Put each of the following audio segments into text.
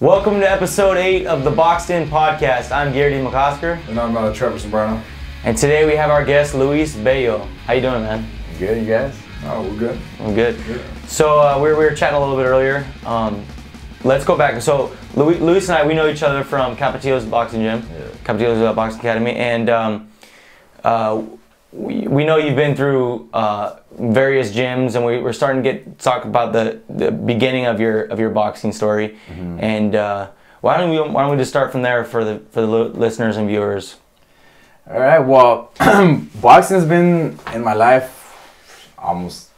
Welcome to episode 8 of the Boxed In podcast. I'm Garrity McOsker. And I'm Trevor Sombrano. And today we have our guest, Luis Bello. How you doing, man? Good, you guys? Oh, we're good. I'm good. So we were chatting a little bit earlier. Let's go back. So Luis and I, we know each other from Capetillo's Boxing Gym, Capetillo's Boxing Academy, and we know you've been through various gyms, and we're starting to talk about the beginning of your boxing story. Mm-hmm. And why don't we just start from there for the listeners and viewers? All right. Well, boxing has been in my life almost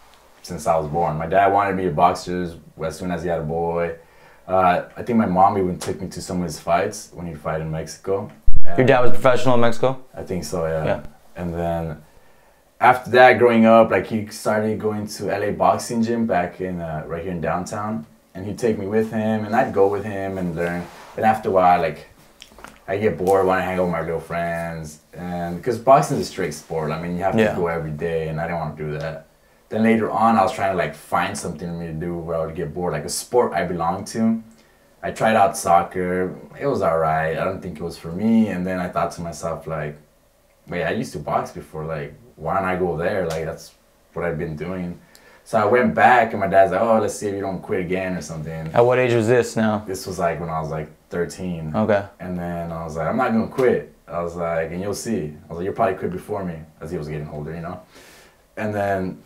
since I was born. My dad wanted me to box as soon as he had a boy. I think my mom even took me to some of his fights when he'd fight in Mexico. And your dad was professional in Mexico? I think so, yeah. And then after that, growing up, like he started going to LA Boxing Gym back in right here in downtown, and he'd take me with him, and I'd go with him and learn. And after a while, like I get bored, want to hang out with my real friends, and because boxing is a straight sport. I mean, you have to go every day, and I didn't want to do that. Then later on, I was trying to like find something for me to do where I would get bored, like a sport I belonged to. I tried out soccer. It was alright. I don't think it was for me. And then I thought to myself, like, wait, I used to box before. Like, why don't I go there? Like, that's what I've been doing. So I went back, and my dad's like, oh, let's see if you don't quit again or something. At what age was this now? This was like when I was like 13. Okay. And then I was like, I'm not going to quit. I was like, and you'll see. I was like, you'll probably quit before me, as he was getting older, you know? And then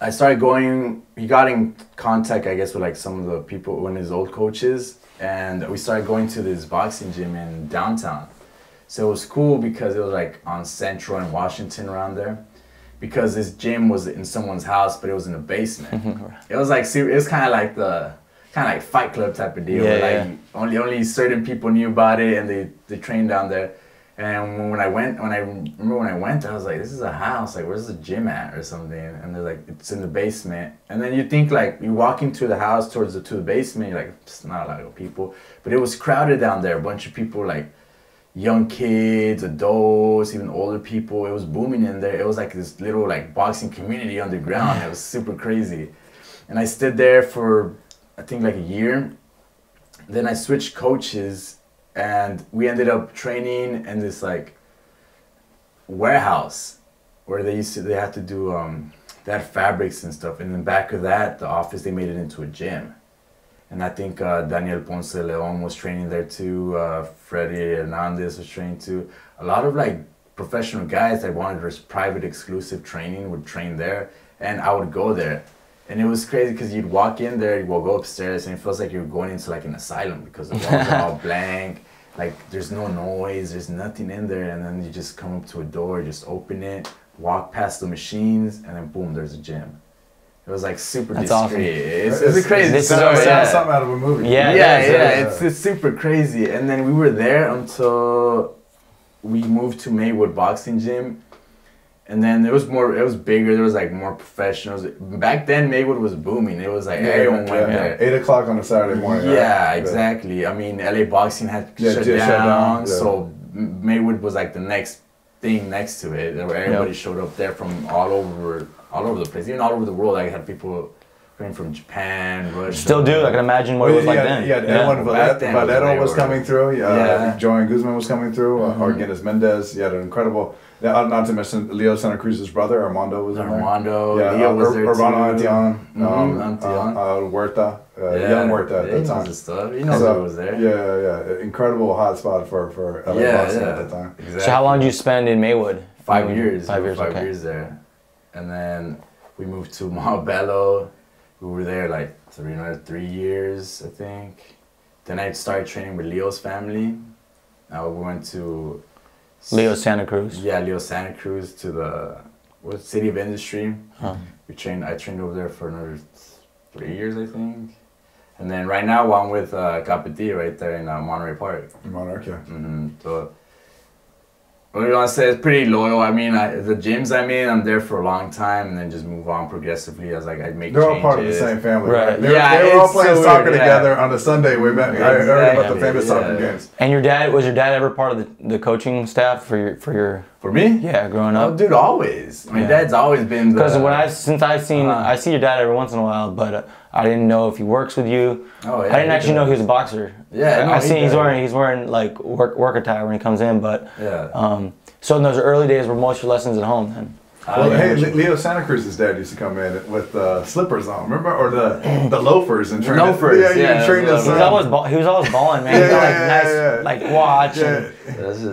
I started going, he got in contact, I guess, with like some of the people, one of his old coaches, and we started going to this boxing gym in downtown. So it was cool because it was like on Central and Washington around there, because this gym was in someone's house, but it was in the basement. It was like, it was kind of like Fight Club type of deal, where like only certain people knew about it, and they trained down there. And when I remember when I went, I was like, this is a house, like where's the gym at or something? And they're like, it's in the basement. And then you think like, you walk into the house to the basement, you're like, it's not a lot of people. But it was crowded down there, a bunch of people, like young kids, adults, even older people. It was booming in there. It was like this little like boxing community underground. It was super crazy. And I stood there for, I think like a year. Then I switched coaches, and we ended up training in this like warehouse where they had to do they had fabrics and stuff, and in the back of that, the office, they made it into a gym. And I think Daniel Ponce de Leon was training there too, Freddy Hernandez was training too. A lot of like professional guys that wanted this private exclusive training would train there, and I would go there. And it was crazy because you'd walk in there, you'd go upstairs, and it feels like you're going into like an asylum because the walls are all blank. Like there's no noise, there's nothing in there, and then you just come up to a door, just open it, walk past the machines, and then boom, there's a gym. It was like super discreet. Awesome. It's crazy. This It sounds something out of a movie. Yeah. It's super crazy. And then we were there until we moved to Maywood Boxing Gym. And then it was bigger, there was like more professionals. Back then, Maywood was booming. It was like everyone went there. 8 o'clock on a Saturday morning. Yeah, exactly. I mean, LA Boxing had shut down, so Maywood was like the next thing next to it, where everybody showed up there from all over the place, even all over the world. I had people coming from Japan, Russia. Still do. I can imagine what it was like then. Yeah, when Valero was coming through, Joanne Guzman was coming through, Arguedas Mendez. You had an incredible, not to mention Leo Santa Cruz's brother, Armando was in there. Leo was there Urbano too. Antion, Huerta, young Huerta at the time. Stuff. You know who was there. Yeah. Incredible hot spot for LA boxing at the time. Exactly. So how long did you spend in Maywood? 5 years. 5 years, Five years there. And then we moved to Montebello. We were there like 3 years, I think. Then I started training with Leo's family. We went to Leo Santa Cruz. Yeah, Leo Santa Cruz to the City of Industry. I trained over there for another 3 years, I think. And then right now, I'm with Capetillo right there in Monterey Park. Monarch, yeah. So what I want to say is pretty loyal. I mean, the gyms I'm in, I'm there for a long time, and then just move on progressively as like I make changes. They're all part of the same family, right? They were all playing soccer together on a Sunday. We met. I heard about the famous soccer games. And was your dad ever part of the coaching staff for your? For me? Yeah, growing up. Oh, dude, always. My dad's always been. Because I see your dad every once in a while, but I didn't know if he works with you. Oh, yeah, I didn't actually know he was a boxer. Yeah, no, I see he's wearing like work attire when he comes in. But so in those early days, were most of your lessons at home then? Well, hey, Leo Santa Cruz's dad used to come in with slippers on, remember, or the loafers and train. Loafers, yeah. Train us. He was always balling, man. He got like nice watch and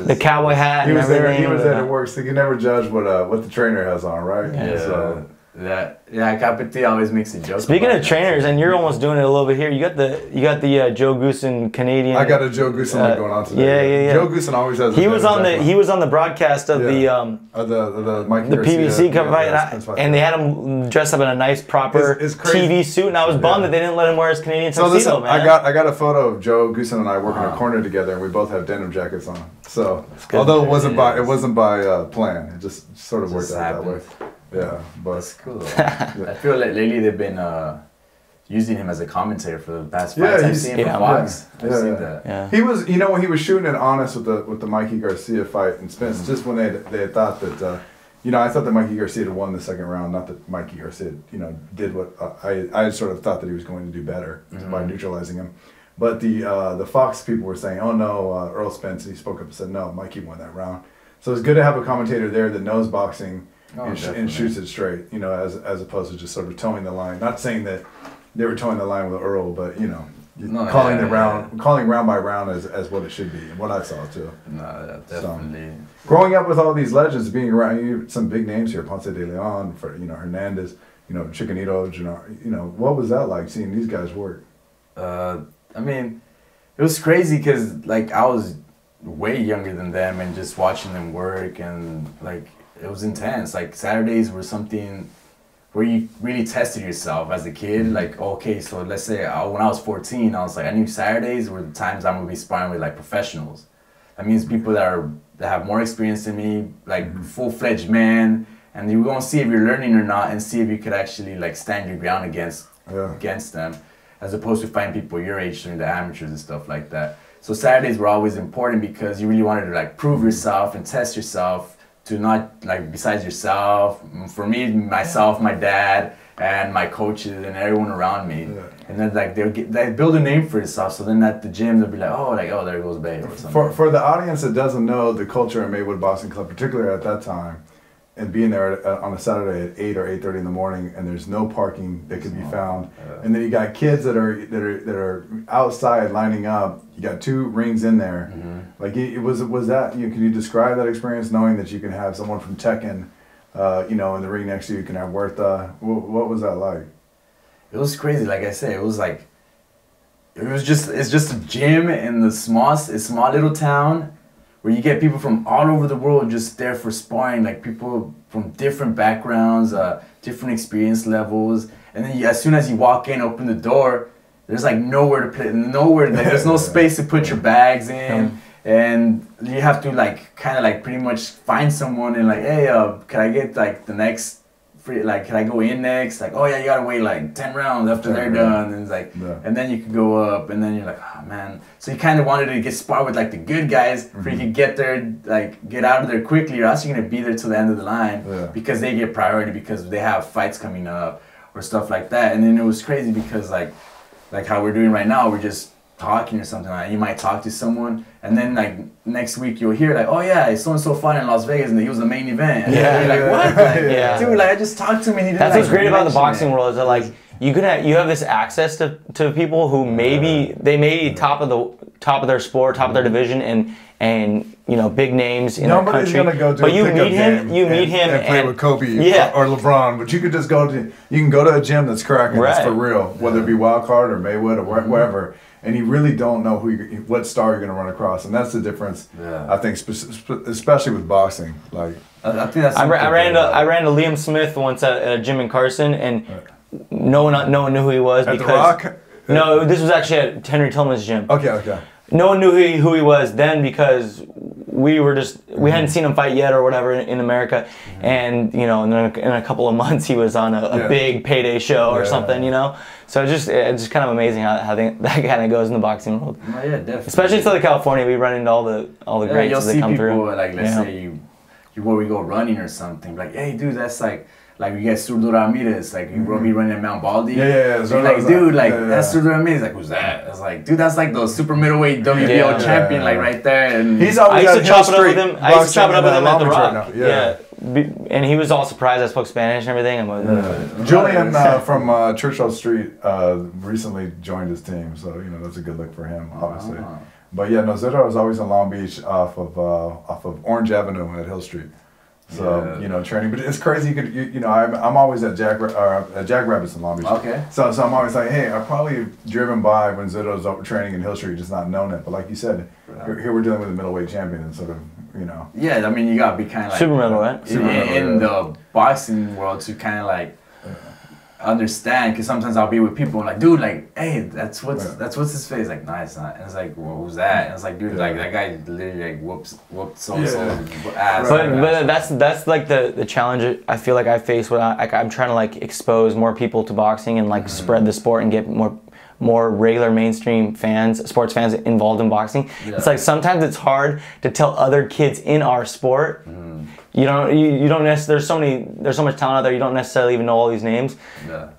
the cowboy hat. He was and there. He was there to work, so you can never judge what the trainer has on, right? Yeah. So. Capiti always makes a joke. Speaking of trainers, and you're almost doing it a little bit here. You got the Joe Goosen Canadian. I got a Joe Goosen look going on today. Yeah. Joe Goosen always has. He was on the broadcast of the PBC Cup fight, and they had him dressed up in a nice proper TV suit, and I was bummed that they didn't let him wear his Canadian tuxedo. So listen, man. I got a photo of Joe Goosen and I working a corner together, and we both have denim jackets on. So although it wasn't by plan, it just sort of worked out that way. Yeah, but that's cool. I feel like lately they've been using him as a commentator for the past fights. I've seen him for Fox. I've seen that. Yeah. He was, when he was shooting it honest with the Mikey Garcia fight in Spence, just when they had thought that, I thought that Mikey Garcia had won the second round. Not that Mikey Garcia, did what I sort of thought that he was going to do better by neutralizing him. But the Fox people were saying, oh no, Earl Spence. And he spoke up and said, no, Mikey won that round. So it's good to have a commentator there that knows boxing. And shoots it straight, as opposed to just sort of towing the line. Not saying that they were towing the line with Earl, but calling round by round as what it should be, and what I saw too. No, definitely. So, growing up with all these legends, being around some big names here, Ponce de Leon, Hernandez, Chicanito, what was that like seeing these guys work? I mean, it was crazy because I was way younger than them, and just watching them work and it was intense. Saturdays were something where you really tested yourself as a kid. Okay, so let's say when I was 14, I was I knew Saturdays were the times I'm gonna be sparring with professionals. That means people that have more experience than me, full-fledged men, and you're gonna see if you're learning or not, and see if you could actually stand your ground against them, as opposed to fighting people your age during the amateurs and stuff like that. So Saturdays were always important because you really wanted to prove yourself and test yourself. To not besides yourself, for me, myself, my dad, and my coaches, and everyone around me, and then they build a name for yourself. So then at the gym they'll be oh there goes Bello or something. For the audience that doesn't know the culture in Maywood Boxing Club, particularly at that time, and being there on a Saturday at 8 or 8:30 in the morning, and there's no parking that can be found, and then you got kids that are outside lining up. You got 2 rings in there. Was that? Can you describe that experience, knowing that you can have someone from Tekken, in the ring next to you? You can have Huerta. What was that like? It was crazy. Like I said, it's just a gym in the small little town, where you get people from all over the world just there for sparring, people from different backgrounds, different experience levels. And then as soon as you walk in, open the door, there's nowhere to play, there's no space to put your bags in. And you have to pretty much find someone and hey, can I get the next free, can I go in next? Oh yeah, you gotta wait 10 rounds after they're done. And it's and then you can go up, and then you're oh man. So you kind of wanted to get sparred with the good guys, for you could get there, get out of there quickly, or else you're gonna be there till the end of the line, because they get priority because they have fights coming up or stuff like that. And then it was crazy because like how we're doing right now, we're just talking or something you might talk to someone, and then next week you'll hear oh yeah, so and so fought in Las Vegas and he was the main event. And you're what? Dude, I just talked to him and he didn't. That's what's great about the boxing world, is that you have this access to people who maybe they may be top of their sport, top of their division, and big names in our country. Nobody's gonna go to but a you pickup meet him, game and play with Kobe or LeBron. But you could just go to a gym that's cracking, that's for real, whether it be Wildcard or Maywood or wherever. And you really don't know what star you're going to run across, and that's the difference. I think, especially with boxing. I think that's. I ran to Liam Smith once at a gym in Carson, and no one knew who he was because. At the Rock? No, this was actually at Henry Tillman's gym. Okay. No one knew who he was then, because we hadn't seen him fight yet or whatever in America, and in a couple of months he was on a big payday show or something, So it's just kind of amazing how that kind of goes in the boxing world. Oh, yeah, definitely. Especially in Southern California, we run into all the greats as they come through. Let's say where we go running or something, hey dude, that's like like you get Zurdo Ramirez, like you be running at Mount Baldy. Yeah. So like, dude, like that's Zurdo Ramirez. Like, who's that? I was like, dude, that's like the super middleweight WBO champion, like right there. And he's always I used to chop it up with him. I used to chop it up with him at the Rock. Rock. Yeah. And he was all surprised I spoke Spanish and everything. I'm like, Julian from Churchill Street recently joined his team, so you know that's a good look for him, obviously. But yeah, no, Zurdo was always in Long Beach off of Orange Avenue at Hill Street. So you know, training, but it's crazy. You know, I'm always at Jackrabbits in Long Beach. Okay. So I'm always like, hey, I've probably driven by when Zurdo's training in Hill Street, just not known it. But like you said, here we're dealing with a middleweight champion, and sort of, you know. Yeah, I mean, you gotta be kind of like super middleweight in the boxing world to kind of like understand, because sometimes I'll be with people and like, dude, like, hey, that's what's his face, like, nah, it's not. And it's like, well, who's that? And it's like, dude, like that guy literally like whooped so-and-so ass. But that's like the challenge I feel like I face when I'm trying to like expose more people to boxing and like spread the sport and get more regular mainstream fans, sports fans involved in boxing. It's like sometimes it's hard to tell other kids in our sport. You don't necessarily, there's so much talent out there, you don't necessarily even know all these names.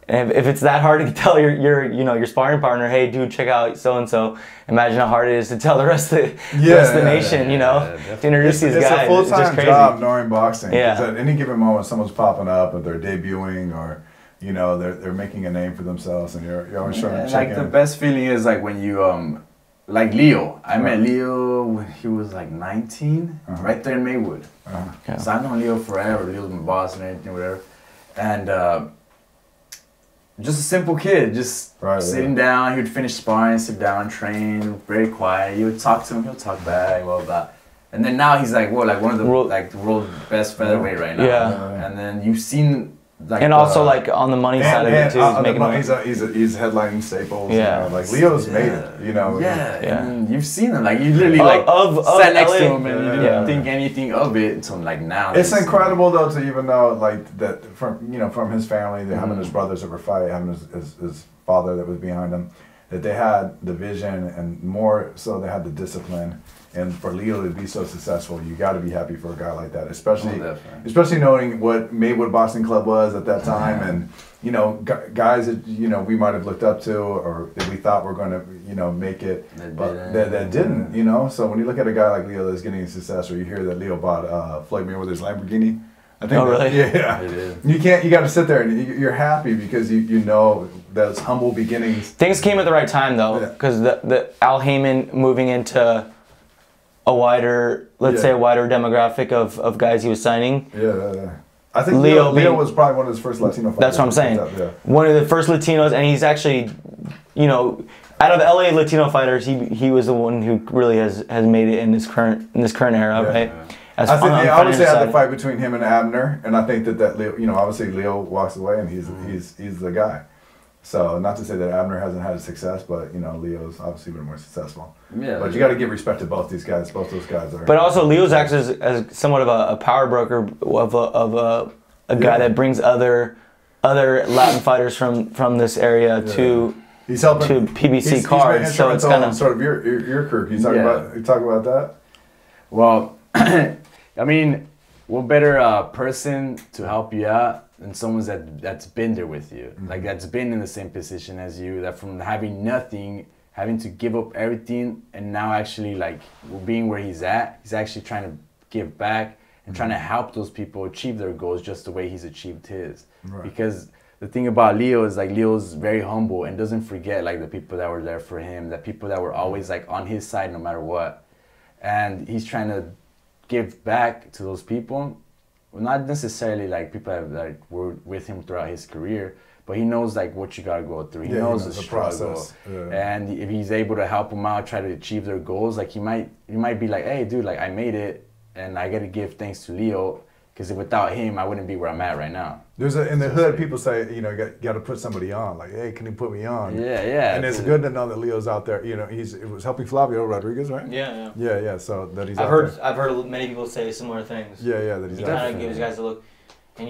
And if it's that hard to tell your sparring partner, hey dude, check out so and so, imagine how hard it is to tell the rest of the nation, you know, to introduce these guys. It's a full-time job knowing boxing. Yeah. At any given moment, someone's popping up, or they're debuting, or you know, they're making a name for themselves, and you're always trying to check in. Like the best feeling is like when you like Leo. I met Leo when he was like 19, right there in Maywood. So I've known Leo forever. Leo's my boss and everything, whatever. And just a simple kid, just sitting down. He would finish sparring, sit down, train, very quiet. You would talk to him, he'll talk back, blah, blah. And then now he's like, what, like one of the world's best featherweight right now. Yeah. And then you've seen. Like and also like on the money side of it too, he's headlining Staples. Yeah, you know, like Leo's made it. You know. And you've seen him, like you literally like sat next to him and you didn't think anything of it until like now. It's incredible though to even know like that from his family, having his brothers that were fighting, having his father that was behind him, that they had the vision and more so they had the discipline. And for Leo to be so successful, you got to be happy for a guy like that, especially knowing what Maywood Boxing Club was at that time, and you know, guys that we might have looked up to or that we thought were going to make it, but that didn't. You know, so when you look at a guy like Leo that's getting success, or you hear that Leo bought Floyd Mayweather's Lamborghini, I think. Oh really? Yeah. You got to sit there and you're happy because you know those humble beginnings. Things came at the right time though, because the Al Heyman moving into a wider, let's say a wider demographic of guys he was signing. I think Leo was probably one of his first Latino fighters. That's what I'm saying. One of the first Latinos, and he's actually, out of LA Latino fighters, he was the one who really has made it in this current era, right? I think they obviously had the fight between him and Abner, and I think that Leo, obviously Leo walks away and he's the guy. So not to say that Abner hasn't had success, but Leo's obviously been more successful. Yeah. But you got to give respect to both these guys. Both those guys are. But also Leo's acts as somewhat of a power broker of a guy that brings other Latin fighters from this area to PBC cards. So it's kind of sort of your career. Can you talk about that? Well, I mean, what better person to help you out than someone that's been there with you, like that's been in the same position as you, that from having nothing, having to give up everything, and now actually like being where he's at, he's actually trying to give back and trying to help those people achieve their goals just the way he's achieved his. Because the thing about Leo is like Leo's very humble and doesn't forget like the people that were there for him, the people that were always like on his side no matter what, and he's trying to give back to those people. Well, not necessarily like people that were with him throughout his career, but he knows like what you gotta go through. He knows the process, and if he's able to help them out, try to achieve their goals, like he might be like, hey, dude, like I made it, and I gotta give thanks to Leo, because without him, I wouldn't be where I'm at right now. There's in the hood, people say, you got to put somebody on. Like, hey, can you put me on? Yeah. And it's good to know that Leo's out there. It was helping Flavio Rodriguez, right? Yeah. So that he's. I've heard many people say similar things. Yeah. That he's. He kind of gives guys a look, and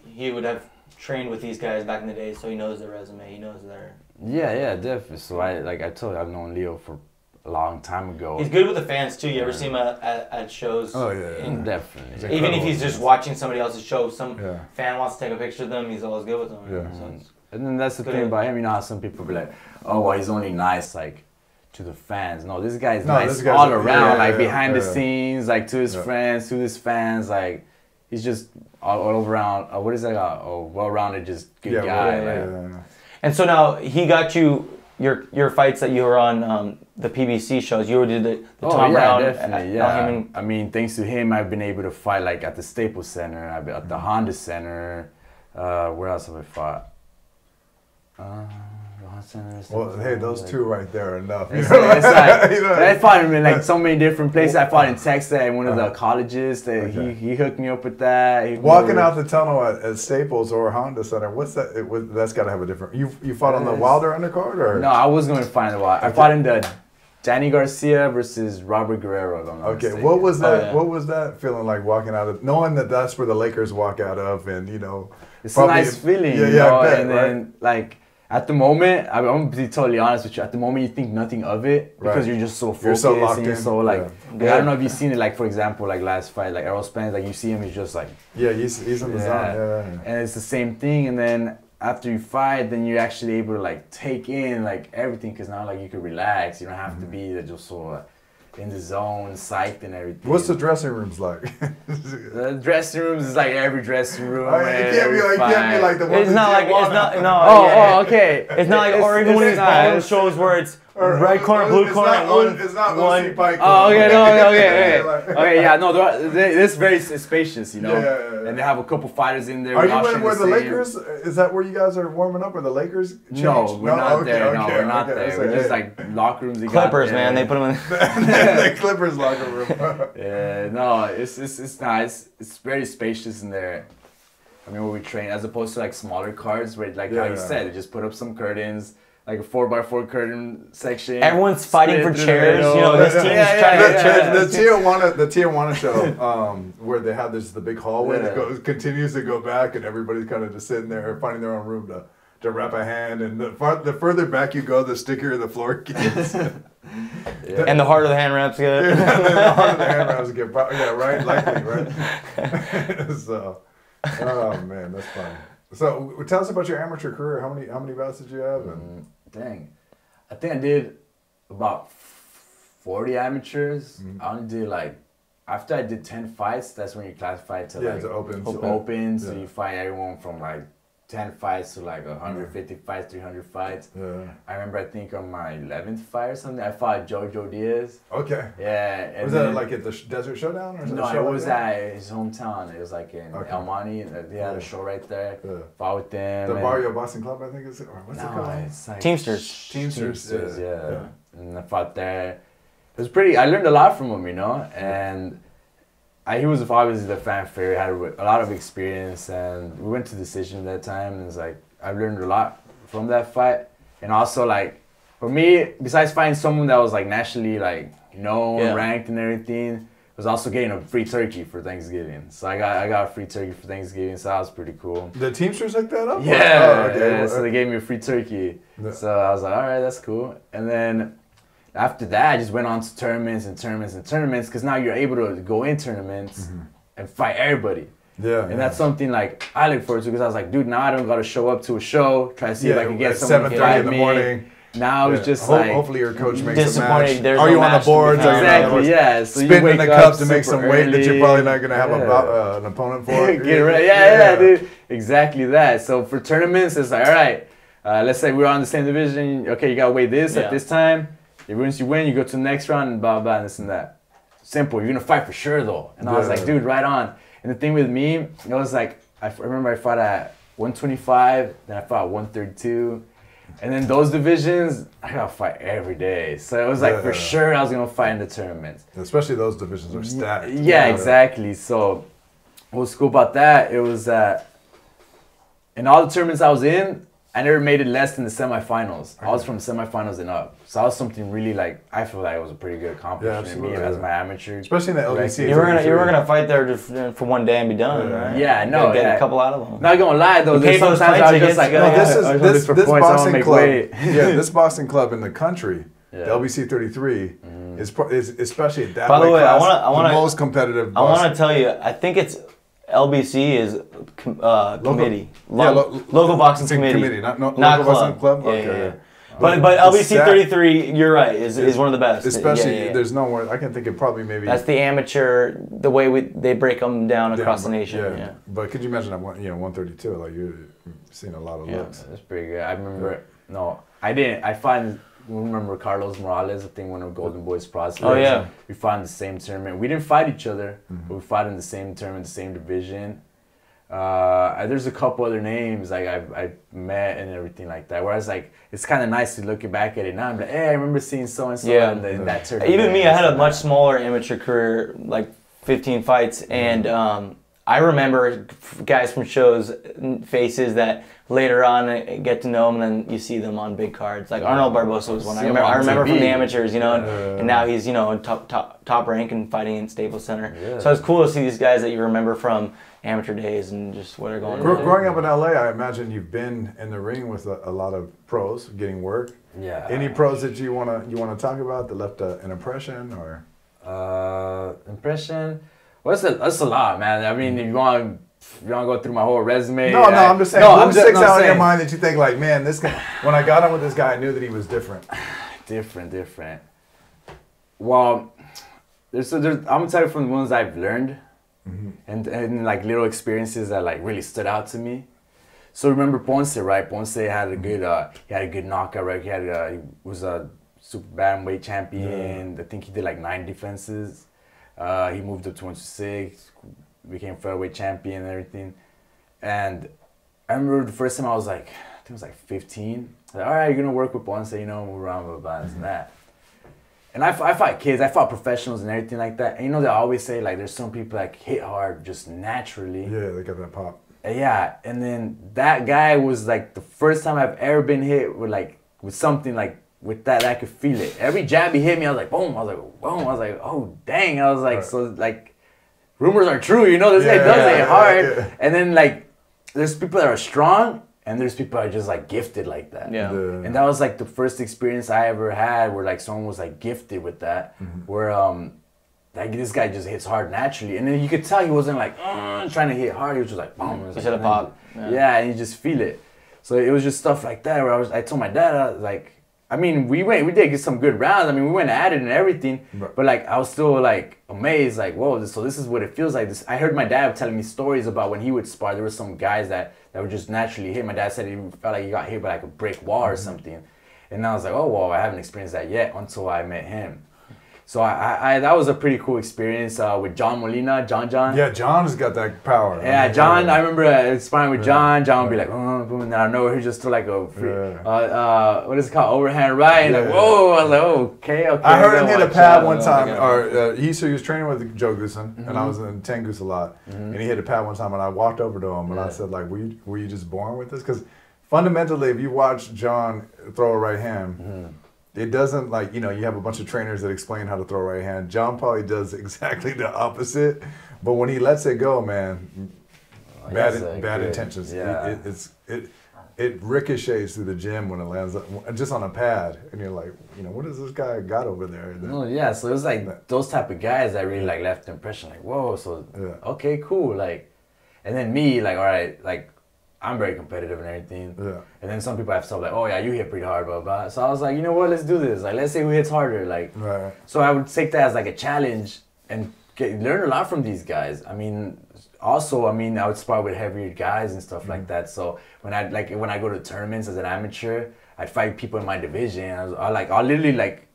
he would have trained with these guys back in the day, so he knows their resume. He knows their. Yeah, definitely. So I told you, I've known Leo for a long time ago. He's good with the fans too. You ever see him at shows? Oh yeah, In- Definitely. Even if he's just watching somebody else's show, some Yeah. fan wants to take a picture of them, he's always good with them. Yeah. So it's, And then that's the Good. thing about him, you know how some people be like, oh, well, he's only nice, like, to the fans. No, this guy's No, nice this guy's all a- around, yeah, like, yeah, behind the yeah. scenes, like, to his Yeah. friends, to his fans, like, he's just all around, what is that, well-rounded, just good Yeah, guy. yeah, like, yeah, yeah. and so now he got you your fights that you were on the PBC shows. You did the Tom Brown. definitely, now yeah. him and- I mean, thanks to him, I've been able to fight, like, at the Staples Center, I've been at the Honda Center. Where else have I fought? The Honda Center. Well, Staples hey, Center, those like- two right there are enough. It's like, You know? I fought him in like so many different places. I fought in Texas at one of the colleges. That Okay. he hooked me up with that. He Walking was- out the tunnel at Staples or Honda Center, what's that? That's got to have a different. You fought on the Yes. Wilder undercard or? No, I was going to find the I fought in the Danny Garcia versus Robert Guerrero. If I'm not Okay, mistaken. what was that? Oh, yeah. What was that feeling like walking out of, knowing that that's where the Lakers walk out of, and you know, It's probably- a nice feeling, Yeah, you yeah, know? I bet, And then like at the moment, I'm gonna be totally honest with you. At the moment, you think nothing of it because Right. you're just so focused. You're so locked and you're in, so like, yeah. like, I don't know if you've seen it. Like for example, like last fight, like Errol Spence, like you see him, he's just like. Yeah, he's in the zone. Yeah. And it's the same thing. And then after you fight, then you're actually able to like take in like everything because now like you can relax. You don't have to be just so in the zone, psyched and everything. What's the dressing rooms like? The dressing rooms is like every dressing room. I mean, it can't be like the one. It's not like it's not no. Oh, yeah. oh, okay. It's not like, or even one of these ball shows where it's red corner, blue it's corner, not, and one. It's not one- OC Pike. Oh, okay, no, okay, okay. Like- Okay, yeah, no, it's very spacious, you know? Yeah. And they have a couple fighters in there. Are We're you all in shooting where the same- Lakers? Is that where you guys are warming up? Or the Lakers? Changed? No, we're not Okay, there. No, okay, we're not okay. there. So, We're just hey. like locker rooms. Clippers, man. They put them in. the Clippers locker room. Yeah, no, it's nice. It's very spacious in there. I mean, where we train, as opposed to like smaller cards, where like how you Yeah. said, they just put up some curtains, like a 4x4 curtain section. Everyone's fighting split for it through the chairs. middle. You know, this team's Yeah, trying to yeah, get chairs. The Tijuana show, where they have the big hallway that Yeah. continues to go back, and everybody's kind of just sitting there finding their own room to wrap a hand, and the further back you go, the stickier the floor gets. And the harder the hand wraps get. And then the harder the hand wraps get. Yeah, right. Likely, right. So, oh man, that's fun. So, tell us about your amateur career. How many bouts did you have? And Dang. I think I did about 40 amateurs. I only did like, after I did 10 fights, that's when you classify to yeah, like to open. open. So Yeah. you fight everyone from like 10 fights to like 150 fights, 300 fights. Yeah. I remember, I think on my 11th fight or something, I fought Jojo Diaz. Okay. Yeah. And Was then, that like at the Desert Showdown or no, a show it like was that? at his hometown. It was like in Okay. El Monte. They had Yeah. a show right there. Yeah. Fought with them. The and- Barrio Boston Club, I think is it? Or what's it No, called? it's like Teamsters. Teamsters, yeah. yeah. And I fought there. It was pretty. I learned a lot from him, you know. And he was obviously the fan favorite. Had a lot of experience, and we went to decision that time. And it's like I learned a lot from that fight. And also, like for me, besides fighting someone that was like nationally like known, Yeah. ranked, and everything, was also getting a free turkey for Thanksgiving. So I got a free turkey for Thanksgiving. So that was pretty cool. The Teamsters hooked that up? Yeah, Oh, okay. yeah, so they gave me a free turkey. Yeah. So I was like, all right, that's cool. And then after that, I just went on to tournaments because now you're able to go in tournaments and fight everybody. Yeah. And that's something like I look forward to because I was like, dude, now I don't got to show up to a show, try to see if I can get at someone to 7:30 fight in the me. morning. Now it's Yeah. just like hopefully your coach makes a disappointed match. there's Are no you on the match to be boards? Are you found. on the exactly, boards? yeah. So you Spinning wake the up cup to make some super weight that you're early. probably not going to have Yeah. an opponent for. Get ready. Yeah, dude. Exactly that. So for tournaments, it's like, all right, let's say we're on the same division. Okay, you got to weigh this Yeah. at this time. Once you win, you go to the next round and blah, blah, and this and that. Simple. You're going to fight for sure, though. And I was Yeah. like, dude, right on. And the thing with me, it was like, I remember I fought at 125, then I fought at 132. And then those divisions, I got to fight every day. So it was like, for Yeah. sure, I was going to fight in the tournaments. Especially those divisions are stacked. Yeah, exactly. So what was cool about that, it was that in all the tournaments I was in, I never made it less than the semifinals. I was from semifinals and up. So that was something really like, I feel like it was a pretty good accomplishment to me absolutely, as yeah. my amateur. Especially in the LDC. You were gonna fight there just for one day and be done, Yeah. right? Yeah, no, Get yeah. a couple out of them. Not gonna lie though, You there's pay for those sometimes fight I was just tickets, like, you oh, gotta This Yeah, is I was this for this points, I wanna boxing make club. weight. Yeah, this boxing club in the country The LBC 33 is especially at that By the weight way, class, I want the most competitive. I want to tell you, I think it's LBC is committee, local boxing committee, not club. boxing club. Yeah, Okay. yeah. But LBC 33, you're right, is one of the best. Especially, there's no more. I can think of probably maybe. That's the amateur, the way they break them down across the nation. Yeah. But could you imagine that 132? Like you're seeing a lot of looks. That's pretty good. I remember. No, I didn't. I remember Carlos Morales. I think one of Golden Boy's prospects. Oh yeah. We fought in the same tournament. We didn't fight each other, but we fought in the same tournament, the same division. There's a couple other names like I met and everything like that. Whereas like it's kind of nice to look back at it now. I'm like, hey, I remember seeing so and so in that tournament. Even me, I had a much smaller amateur career, like 15 fights, and I remember guys from shows, faces that later on get to know them, and then you see them on big cards. Like Arnold Barbosa was one. I remember from the amateurs, and now he's top rank and fighting in Staples Center. Yeah. So it's cool to see these guys that you remember from amateur days and just what they're going on. Growing up in LA, I imagine you've been in the ring with a lot of pros getting work. Yeah. Any pros that you wanna talk about that left an impression or? Impression. Well, that's a lot, man. I mean, if you want to go through my whole resume. No, I'm just saying. Who sticks out in your mind that you think like, man, this guy? When I got on with this guy, I knew that he was different. Different. Well, there's I'm gonna tell you from the ones I've learned, and like little experiences that like really stood out to me. So remember Ponce, right? Ponce had a good he had a good knockout record. He was a super bantamweight champion. I think he did like 9 defenses. He moved up to 126, became featherweight champion and everything. And I remember the first time I was like, I think it was like 15. I was like, all right, you're gonna work with Ponce, move around, blah, blah, and that. And I fought kids, I fought professionals and everything like that. And they always say like there's some people that hit hard just naturally. Yeah, they got that pop. Yeah, and then that guy was like the first time I've ever been hit with something like with that I could feel it. Every jab he hit me, I was like, boom. I was like, boom. I was like, oh dang. I was like, so like, rumors are true. This guy does hit hard. Yeah. And then like, there's people that are strong, and there's people that are just like gifted like that. Yeah. And that was like the first experience I ever had where like someone was like gifted with that, where like this guy just hits hard naturally, and then you could tell he wasn't like trying to hit hard. He was just like boom. He should have popped. Yeah, and you just feel it. So it was just stuff like that where I told my dad, I was like. I mean, we did get some good rounds. I mean, we went at it and everything, but like I was still like amazed, like whoa. So this is what it feels like. I heard my dad telling me stories about when he would spar. There were some guys that would just naturally hit. My dad said he felt like he got hit by like a brick wall or something, and I was like, oh well, I haven't experienced that yet until I met him. So I that was a pretty cool experience with John Molina, John. Yeah, John's got that power. Yeah, John. I remember sparring with John. John would be like, boom, and I know he just threw like a what is it called, overhand right, and like whoa. I was like, okay. I heard him hit a pad one time, or he was training with Joe Goosen, and I was in Tengus a lot, and he hit a pad one time, and I walked over to him, and I said like, were you just born with this? Because fundamentally, if you watch John throw a right hand. It doesn't like, you have a bunch of trainers that explain how to throw right hand. John probably does exactly the opposite. But when he lets it go, man, bad intentions. Yeah. It ricochets through the gym when it lands just on a pad. And you're like, what has this guy got over there? Oh, yeah. So it was like those type of guys that really like left the impression like, whoa, so, okay, cool. Like, and then me, like, all right, like, I'm very competitive and everything. Yeah. And then some people have stuff like, oh yeah, you hit pretty hard, blah, blah. So I was like, you know what, let's do this. Like, let's see who hits harder. Like, so I would take that as like a challenge and learn a lot from these guys. I mean, also, I would spar with heavier guys and stuff like that. So when I go to tournaments as an amateur, I'd fight people in my division. I literally like,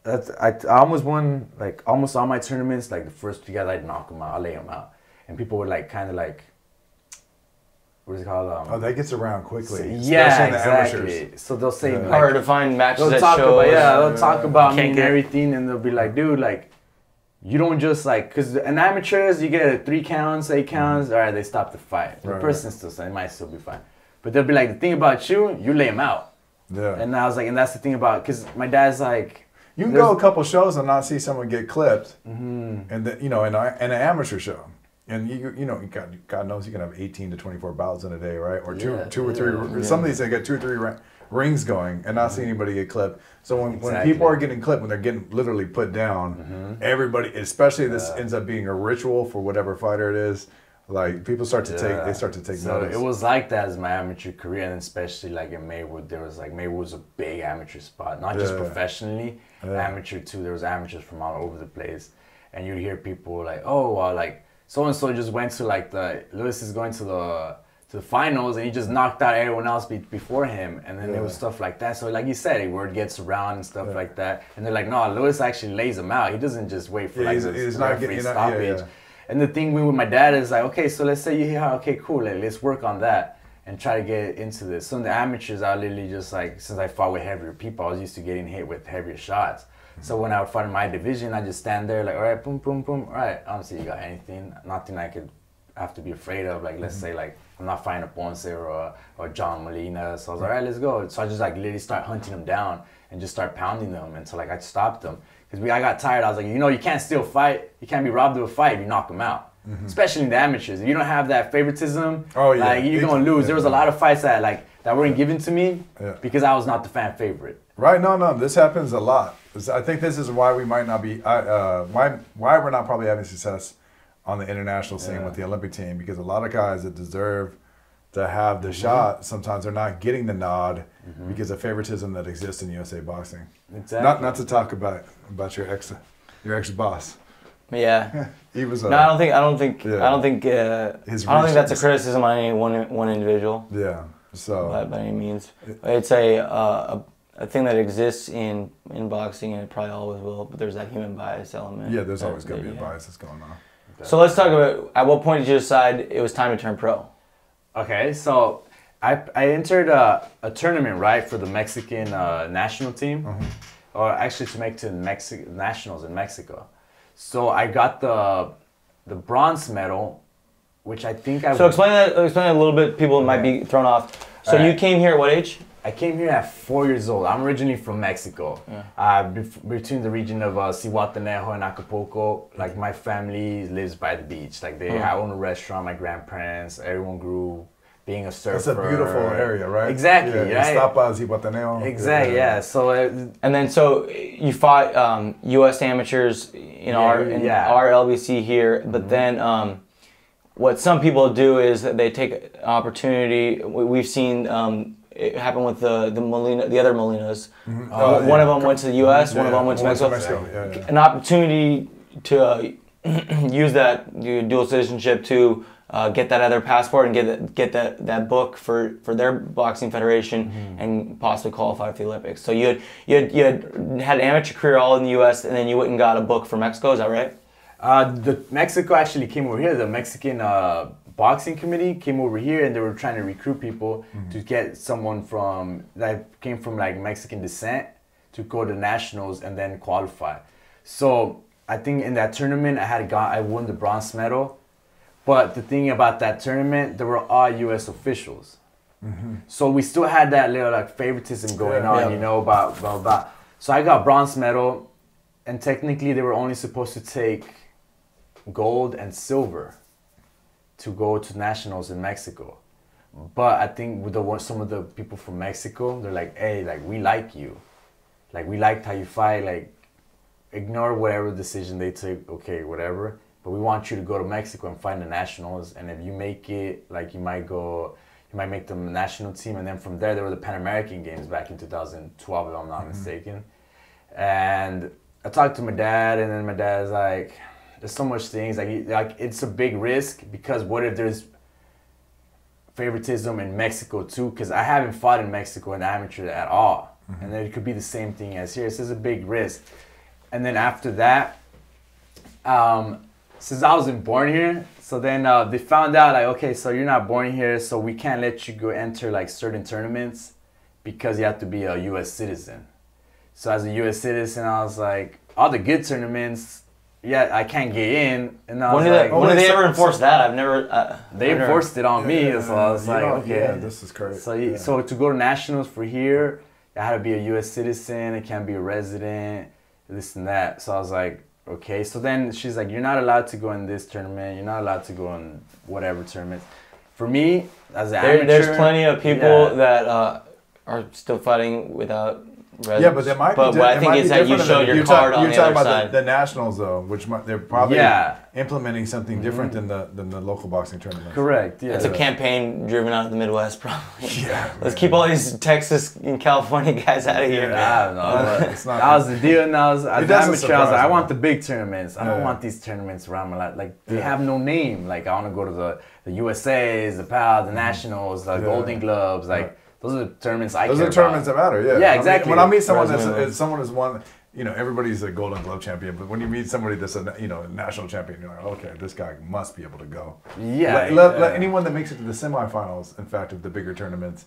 I almost won like almost all my tournaments. Like the first 2 guys, I'd knock them out, I'd lay them out. And people would like kind of like, what is it called? That gets around quickly. Yeah, exactly. So they'll say like, hard to find matches they'll that show. They'll talk about me and everything, and they'll be like, dude, like, you don't just like, because in amateurs you get 3 counts, 8 counts. All right, they stop the fight. The person's still saying it might still be fine, but they'll be like, the thing about you lay them out. Yeah. And I was like, and that's the thing about, because my dad's like, you can go a couple shows and not see someone get clipped, and then in an amateur show. And God knows you can have 18 to 24 bouts in a day, right? Or two or three. Some of these they get 2 or 3 rings going and not seeing anybody get clipped. So when people are getting clipped, when they're getting literally put down, everybody, especially this ends up being a ritual for whatever fighter it is. Like people start to take so notice. It was like that as my amateur career, and especially like in Maywood, there was like Maywood was a big amateur spot, not just professionally, amateur too. There was amateurs from all over the place, and you'd hear people like, oh, like so and so just went to like Luis is going to the finals, and he just knocked out everyone else before him, and then there was stuff like that. So like you said, word gets around and stuff like that, and they're like, no, Luis actually lays him out. He doesn't just wait for he's not getting stoppage. And the thing with my dad is like, okay, so let's say you hear, okay, cool, let's work on that and try to get into this. So in the amateurs, I literally just like, since I fought with heavier people, I was used to getting hit with heavier shots. So when I would fight in my division, I just stand there like, all right, boom, boom, boom, all right, I don't see you got anything, nothing I could have to be afraid of. Like, let's say like, I'm not fighting a Ponce or John Molina. So I was like, all right, let's go. So I just like literally start hunting them down and just start pounding them until like I stopped them. Because I got tired. I was like, you can't still fight. You can't be robbed of a fight if you knock them out. Especially in the amateurs. If you don't have that favoritism, like you're going to lose. There was a lot of fights that weren't given to me because I was not the fan favorite. Right, no, this happens a lot. I think this is why we might not be, why we're not probably having success on the international scene with the Olympic team, because a lot of guys that deserve to have the shot, sometimes they're not getting the nod because of favoritism that exists in USA boxing. Exactly. Not to talk about your ex boss. Yeah. He was. No, I don't think that's a criticism on any one individual. Yeah. So by any means, it's a thing that exists in boxing, and it probably always will. But there's that human bias element. Yeah, there's always going to be a bias that's going on. So let's talk about, at what point did you decide it was time to turn pro? Okay, so I entered a tournament, right, for the Mexican national team, or actually to make to nationals in Mexico. So I got the bronze medal, which I think I... So explain that a little bit. People might be thrown off. So you came here at what age? I came here at 4 years old. I'm originally from Mexico, between the region of Zihuatanejo and Acapulco. Like my family lives by the beach. Like they own a restaurant. My grandparents, everyone grew being a surfer. That's a beautiful area, right? Exactly. Yeah, right? Zihuatanejo. Exactly. Yeah. So and then you fought U.S. amateurs in our LBC here, but then what some people do is that they take an opportunity. We've seen. It happened with the other Molinas. One of them went to the U.S., one of them went to Mexico. An opportunity to use that dual citizenship to get that other passport and get that book for their boxing federation and possibly qualify for the Olympics. So you had an amateur career all in the U.S. and then you went and got a book for Mexico. Is that right? The Mexico actually came over here. The Mexican boxing committee came over here, and they were trying to recruit people to get someone that came from like Mexican descent to go to nationals and then qualify. So I think in that tournament I won the bronze medal, but the thing about that tournament, there were all U.S. officials. So we still had that little like favoritism going on, about. So I got bronze medal, and technically they were only supposed to take gold and silver to go to nationals in Mexico. But I think with some of the people from Mexico, they're like, hey, like we like you. Like we liked how you fight, like ignore whatever decision they took, okay, whatever. But we want you to go to Mexico and fight in the nationals, and if you make it, like you might make the national team, and then from there were the Pan American Games back in 2012, if I'm not mistaken. And I talked to my dad, and then my dad's like, there's so much things, like it's a big risk, because what if there's favoritism in Mexico too? Because I haven't fought in Mexico in amateur at all, and then it could be the same thing as here. So it's a big risk. And then after that, since I wasn't born here, so then they found out like, okay, so you're not born here, so we can't let you go enter like certain tournaments because you have to be a U.S. citizen. So as a U.S. citizen, I was like, all the good tournaments, I can't get in. And I was when did they ever enforce that? I've never. They enforced it on me, so I was like, okay. This is crazy. So to go to nationals for here, I had to be a U.S. citizen. I can't be a resident, this and that. So I was like, okay. So then she's like, you're not allowed to go in this tournament. You're not allowed to go in whatever tournament. For me, as an amateur, there's plenty of people that are still fighting without. Yeah, but there might be. But what I think is that you show your card on the other side. You're talking about the nationals, though, which they're probably implementing something different than the local boxing tournaments. Correct. Yeah. It's a campaign driven out of the Midwest, probably. Yeah. Let's keep all these Texas and California guys out of here. Yeah, that was the deal. And I was as amateur. I was like, I want the big tournaments. I don't want these tournaments around my life. Like they have no name. Like I want to go to the USA's, the PAL, the nationals, the Golden Gloves, like. Those are the tournaments I care about. Those are the tournaments that matter, yeah. Yeah, exactly. When I meet someone someone who's won, everybody's a Golden Glove champion, but when you meet somebody that's a national champion, you're like, okay, this guy must be able to go. Yeah. Let anyone that makes it to the semifinals, in fact, of the bigger tournaments,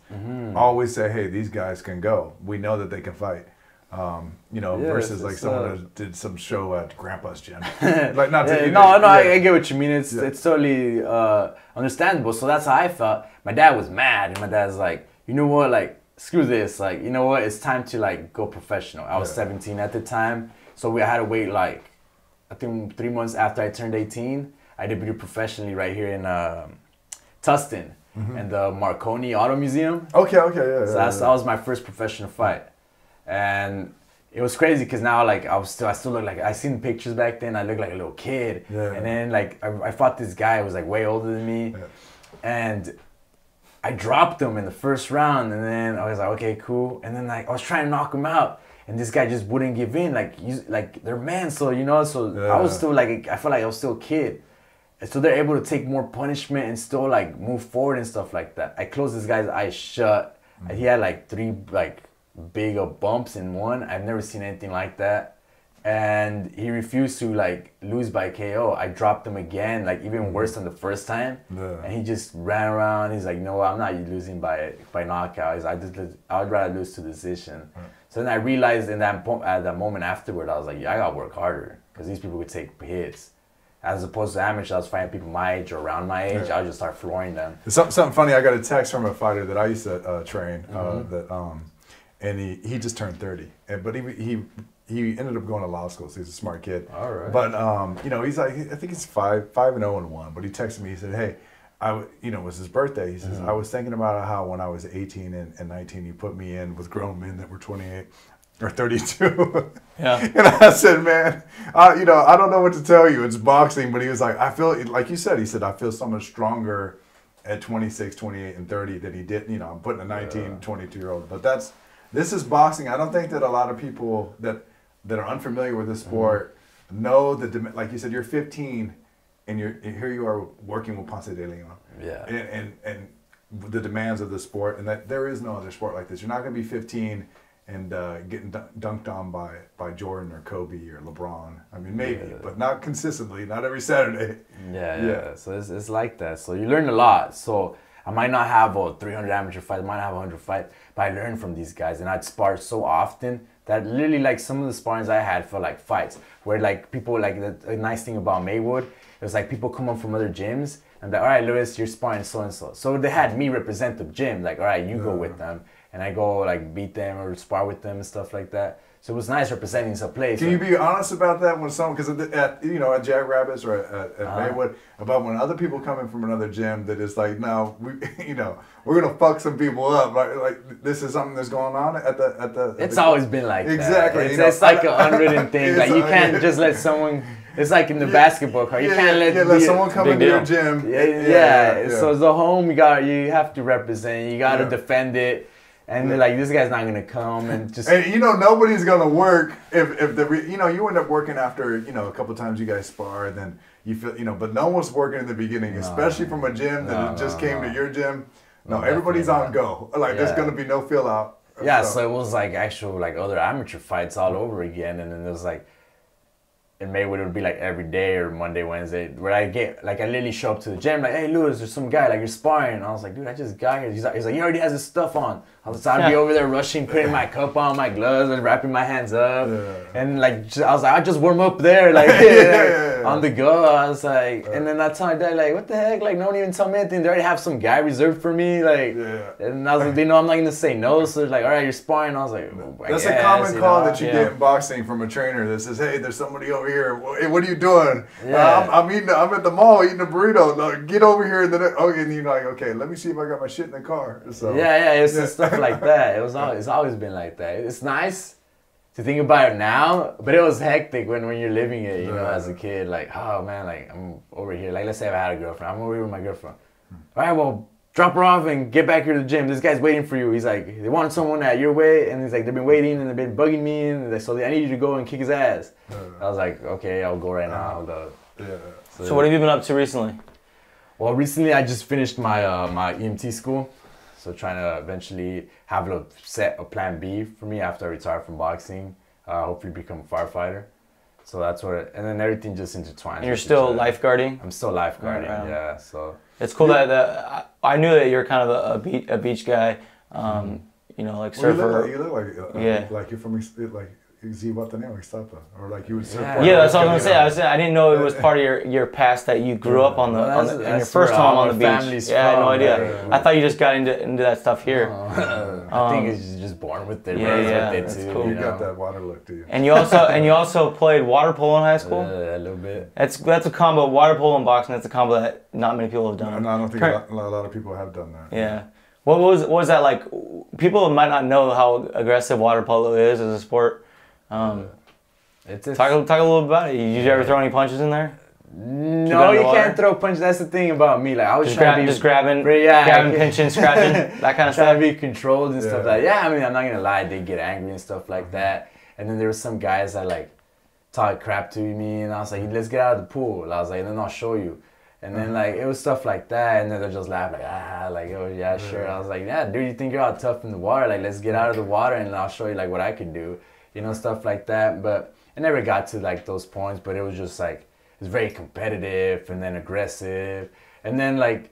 always say, hey, these guys can go. We know that they can fight. Versus like someone that did some show at Grandpa's gym. Like not to, I get what you mean. It's totally understandable. So that's how I felt. My dad was mad, and my dad's like, you know what, like, screw this, like, you know what, it's time to, like, go professional. I was 17 at the time, so we had to wait, like, I think 3 months after I turned 18, I debuted professionally right here in Tustin, in the Marconi Auto Museum. Okay, yeah. So that was my first professional fight. And it was crazy, because now, like, I still look like, I seen pictures back then, I looked like a little kid. Yeah. And then, like, I fought this guy who was, like, way older than me, and I dropped him in the first round, and then I was like, okay, cool. And then like I was trying to knock him out, and this guy just wouldn't give in. Like they're men, so I was still like, I felt like I was still a kid. And so they're able to take more punishment and still like move forward and stuff like that. I closed this guy's eyes shut. And he had like 3 like big bumps in one. I've never seen anything like that. And he refused to like lose by KO. I dropped him again, like even worse than the first time. Yeah. And he just ran around. He's like, no, I'm not losing by knockout. I'd rather lose to decision. Right. So then I realized at that moment afterward, I was like, yeah, I gotta work harder, because these people could take hits. As opposed to amateur, I was fighting people my age or around my age. I would just start flooring them. Something funny. I got a text from a fighter that I used to train. And he just turned 30, but he ended up going to law school, so he's a smart kid. All right. But he's like, I think he's 5-0-1. But he texted me. He said, "Hey, it was his birthday." He says, "I was thinking about how when I was 18 and 19, you put me in with grown men that were 28 or 32." Yeah. And I said, "Man, I don't know what to tell you. It's boxing." But he was like, "I feel like you said." He said, "I feel so much stronger at 26, 28, and 30 than he did. I'm putting a 19, 22-year-old." But this is boxing. I don't think that a lot of people that are unfamiliar with this sport know that, like you said, you're 15 and here you are working with Ponce de Leon. Yeah. And the demands of the sport, and that there is no other sport like this. You're not going to be 15 and getting dunked on by Jordan or Kobe or LeBron. I mean, maybe, but not consistently, not every Saturday. Yeah. So it's like that. So you learn a lot. So I might not have 300 amateur fights, I might not have 100 fights, but I learned from these guys, and I'd spar so often that literally, like, some of the sparrings I had felt like fights, where like people, like, the nice thing about Maywood, it was like people come up from other gyms and they're like, all right, Luis, you're sparring so and so. So they had me represent the gym, like, all right, you go with them, and I go like beat them or spar with them and stuff like that. So it was nice representing some place. Can you be honest about that when someone, because at Jackrabbits or at Maywood, about when other people come in from another gym that is like, no, we're gonna fuck some people up, like this is something that's going on at the. It's always been like exactly. That. It's like an unwritten thing. Like you can't just let someone. It's like in the basketball court. You can't let someone come into your gym. Yeah. So as a home, you have to represent. You got to defend it. And they're like, this guy's not gonna come and just. And nobody's gonna work if you end up working after a couple times you guys spar, and then you feel but no one's working in the beginning, especially from a gym that just came to your gym. No, everybody's on go. Like there's gonna be no fill out. Yeah, so it was like actual like other amateur fights all over again, and then there was like. In Maywood, it would be like every day or Monday, Wednesday, where I literally show up to the gym, like, hey, Luis, there's some guy, like, you're sparring. And I was like, dude, I just got here. He's like, he already has his stuff on. I'd be over there rushing, putting my cup on, my gloves, and wrapping my hands up. Yeah. And, like, I was like, I'll just warm up there. Like, on the go. I was like, and then I told my dad, like, what the heck? Like, no one even tell me anything. They already have some guy reserved for me. Like, and I was like, they know I'm not going to say no. So they're like, all right, you're sparring. I was like, that's a common call that you get in boxing from a trainer that says, hey, there's somebody over here. Hey, what are you doing? I'm at the mall eating a burrito. Like, get over here. And then, and you're like, okay, let me see if I got my shit in the car. So, it's just stuff like that. It's always been like that. It's nice to think about it now, but it was hectic when you're living it, you know, as a kid. Like, oh man, like I'm over here. Like, let's say if I had a girlfriend, I'm over here with my girlfriend. All right, well, drop her off and get back here to the gym. This guy's waiting for you. He's like, they want someone at your way, and he's like, they've been waiting and they've been bugging me, and so I need you to go and kick his ass. I was like, okay, I'll go right now. I'll go. So what have you been up to recently? Well, recently I just finished my my EMT school. So trying to eventually have a plan B for me after I retire from boxing. Hopefully become a firefighter. So that's what, and then everything just intertwines. And you're still lifeguarding? I'm still lifeguarding, yeah. So it's cool that I knew that you're kind of a beach guy. You know, like surfer. You look like you're from like Zihuatanejo, Ixtapa, or like you would surf. Yeah, that's what I was gonna say. I didn't know it was part of your past that you grew up on in your first home on the beach. Yeah, I had no idea. I thought you just got into that stuff here. I think it's just born with it. That's cool. You got that water look to you. And you also played water polo in high school. A little bit. That's a combo. Water polo and boxing. That's a combo that not many people have done. I don't think a lot of people have done that. Yeah. What was that like? People might not know how aggressive water polo is as a sport. Talk a little bit about it. Did you ever throw any punches in there? No, you can't throw punches. That's the thing about me. Like I was grabbing, pinching, scratching, that kind of stuff. Trying to be controlled and stuff like that. Yeah, I mean, I'm not gonna lie. They get angry and stuff like that. And then there were some guys that like talk crap to me, and I was like, let's get out of the pool. I was like, then I'll show you. And then like it was stuff like that, and then they'll just laugh like oh yeah, sure. I was like, yeah, dude, you think you're all tough in the water? Like let's get out of the water, and I'll show you like what I can do. You know, stuff like that. But I never got to like those points, but it was just like, it's very competitive and then aggressive. And then like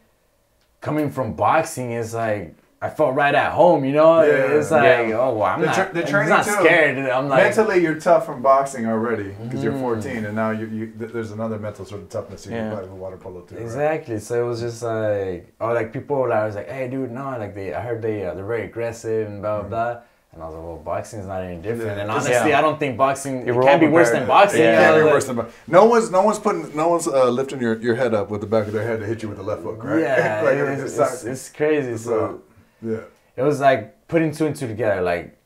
coming from boxing is like, I felt right at home, you know? It's like, oh, well, I'm not scared. I'm like, mentally you're tough from boxing already because you're 14 and now there's another mental sort of toughness you can play with water polo too. Exactly. Right? So it was just like, like people, I was like, hey dude, no, like I heard they're very aggressive and blah, blah, blah. And I was like, well, boxing is not any different. And honestly, I don't think boxing can be worse than boxing. It can't be worse than boxing. No one's lifting your head up with the back of their head to hit you with a left hook, right? Yeah, like, it's crazy. So it was like putting two and two together, like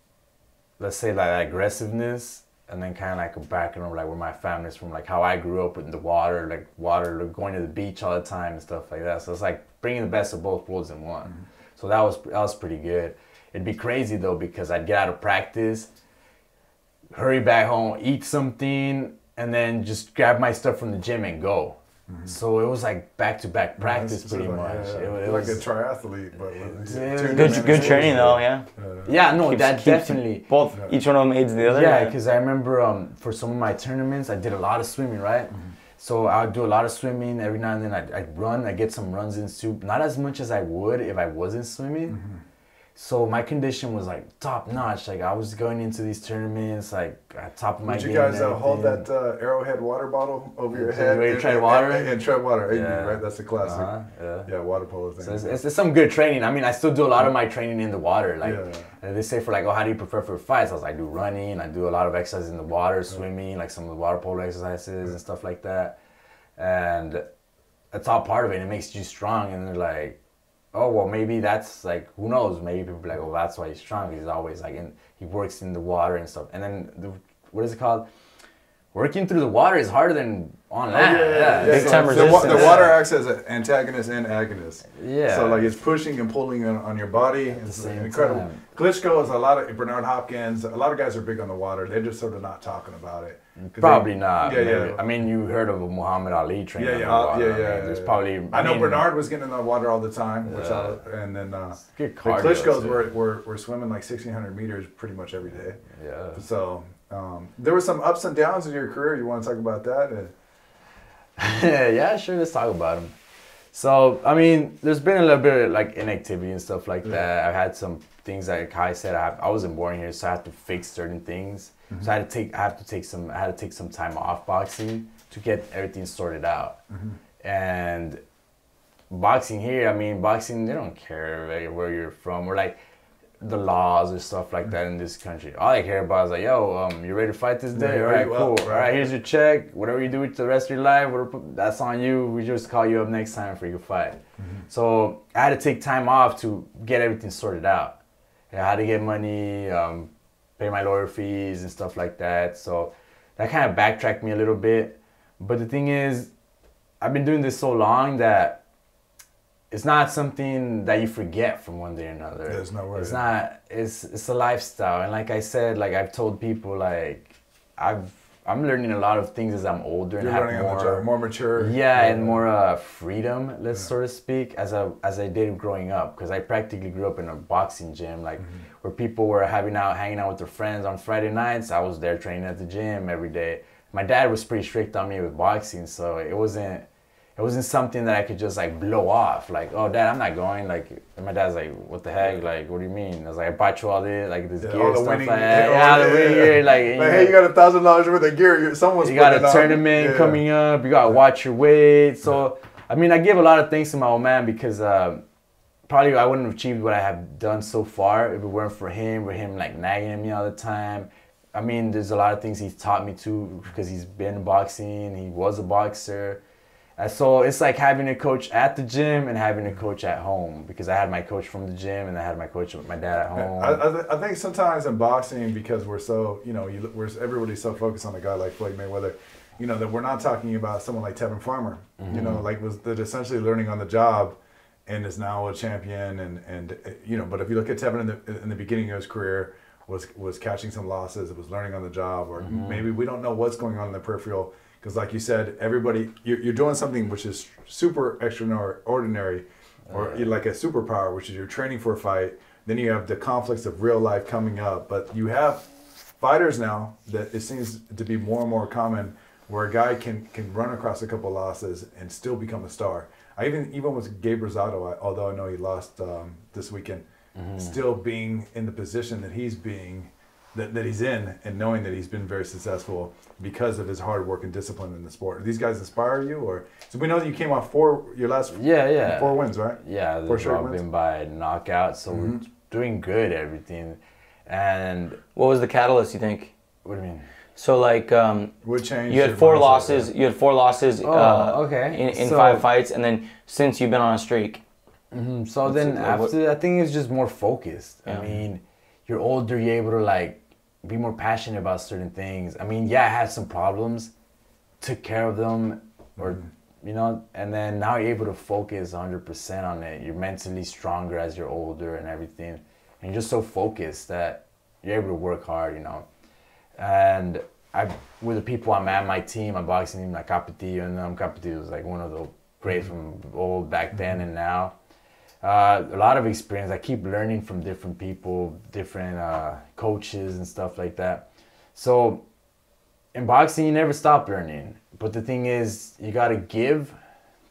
let's say like aggressiveness, and then kind of like a background like where my family's from, like how I grew up in the water, like going to the beach all the time and stuff like that. So it's like bringing the best of both worlds in one. So that was pretty good. It'd be crazy though because I'd get out of practice, hurry back home, eat something, and then just grab my stuff from the gym and go. So it was like back-to-back practice pretty much. It was like a triathlete, but good training though, yeah. Yeah, no, definitely. Each one of them aids the other. Yeah, because I remember for some of my tournaments, I did a lot of swimming, right? So I would do a lot of swimming. Every now and then I'd run. I'd get some runs in soup. Not as much as I would if I wasn't swimming. So my condition was like top notch. Like I was going into these tournaments like at top of my game. Did you guys hold that Arrowhead water bottle over your head? Where you tread water? And tread water, right? That's the classic. Yeah, water polo thing. So it's some good training. I mean, I still do a lot of my training in the water. Like they say for like, oh, how do you prepare for fights? I was like, I do running. I do a lot of exercises in the water, swimming, like some of the water polo exercises and stuff like that. And that's all part of it. It makes you strong. And they're like, oh, well, maybe that's like, who knows? Maybe people be like, oh, that's why he's strong. He's always like, he works in the water and stuff. And then, what is it called? Working through the water is harder than on land. Big time resistance. The water acts as an antagonist and agonist. Yeah. So like it's pushing and pulling on your body. It's incredible. Klitschko is a lot of, Bernard Hopkins, a lot of guys are big on the water. They're just sort of not talking about it. Probably not. Yeah. I mean, you heard of a Muhammad Ali training in the water. There's probably. I know Bernard was getting in the water all the time, and then the Klitschko's were swimming like 1,600 meters pretty much every day. Yeah. So there were some ups and downs in your career. You want to talk about that? Yeah, sure. Let's talk about them. So, I mean, there's been a little bit of like inactivity and stuff like that. I've had some things like how I said, I wasn't born here, so I had to fix certain things. So I had to take some time off boxing to get everything sorted out. And boxing here, I mean, boxing, they don't care where you're from or like the laws or stuff like that in this country. All I care about is like, yo, you ready to fight this day? All right, cool. All right, here's your check. Whatever you do with the rest of your life, that's on you. We just call you up next time for your fight. So I had to take time off to get everything sorted out. I had to get money, pay my lawyer fees and stuff like that. So that kind of backtracked me a little bit. But the thing is, I've been doing this so long that it's not something that you forget from one day or another. There's no way. It's not. It's a lifestyle, and like I said, like I've told people, like I'm learning a lot of things as I'm older and have more mature. Yeah, and more freedom, let's sort of speak, as I did growing up, because I practically grew up in a boxing gym, like where people were hanging out with their friends on Friday nights. I was there training at the gym every day. My dad was pretty strict on me with boxing, so it wasn't something that I could just like blow off. Like, oh, Dad, I'm not going. Like, and my dad's like, what the heck? Like, what do you mean? I was like, I bought you all this, like this gear and stuff like that. Yeah, the winning gear. Like, hey, you got $1,000 worth of gear. Someone's you got a tournament coming up. You got to watch your weight. So, I mean, I give a lot of thanks to my old man because probably I wouldn't have achieved what I have done so far if it weren't for him, with him like nagging at me all the time. I mean, there's a lot of things he's taught me too because he's been boxing. He was a boxer. And so it's like having a coach at the gym and having a coach at home, because I had my coach from the gym and I had my coach with my dad at home. I think sometimes in boxing, because we're so, everybody's so focused on a guy like Floyd Mayweather, that we're not talking about someone like Tevin Farmer, like was that essentially learning on the job and is now a champion. And but if you look at Tevin in the beginning of his career, was catching some losses, it was learning on the job, or maybe we don't know what's going on in the peripheral. Because like you said, everybody, you're doing something which is super extraordinary, or like a superpower, which is you're training for a fight. Then you have the conflicts of real life coming up. But you have fighters now that it seems to be more and more common, where a guy can run across a couple losses and still become a star. I even with Gabe Rosado, although I know he lost this weekend, still being in the position that he's being. That he's in, and knowing that he's been very successful because of his hard work and discipline in the sport. Do these guys inspire you, or so we know that you came off your last 4 wins, right? Yeah, they've all been by knockout, so we're doing good at everything. And what was the catalyst, you think? What do you mean? So like, what changed? You had 4 losses. Yeah. You had 4 losses. In so, 5 fights, and then since you've been on a streak. So then after, I think it's just more focused. Yeah. I mean, you're older, you're able to like be more passionate about certain things. I mean, yeah, I had some problems, took care of them, or and then now you're able to focus 100% on it. You're mentally stronger as you're older and everything, and you're just so focused that you're able to work hard, And with the people I'm at, my team, my boxing team, like Capetillo and them. Capetillo was like one of the greats from old back then and now. A lot of experience. I keep learning from different people, different coaches and stuff like that. So in boxing, you never stop learning. But the thing is, you got to give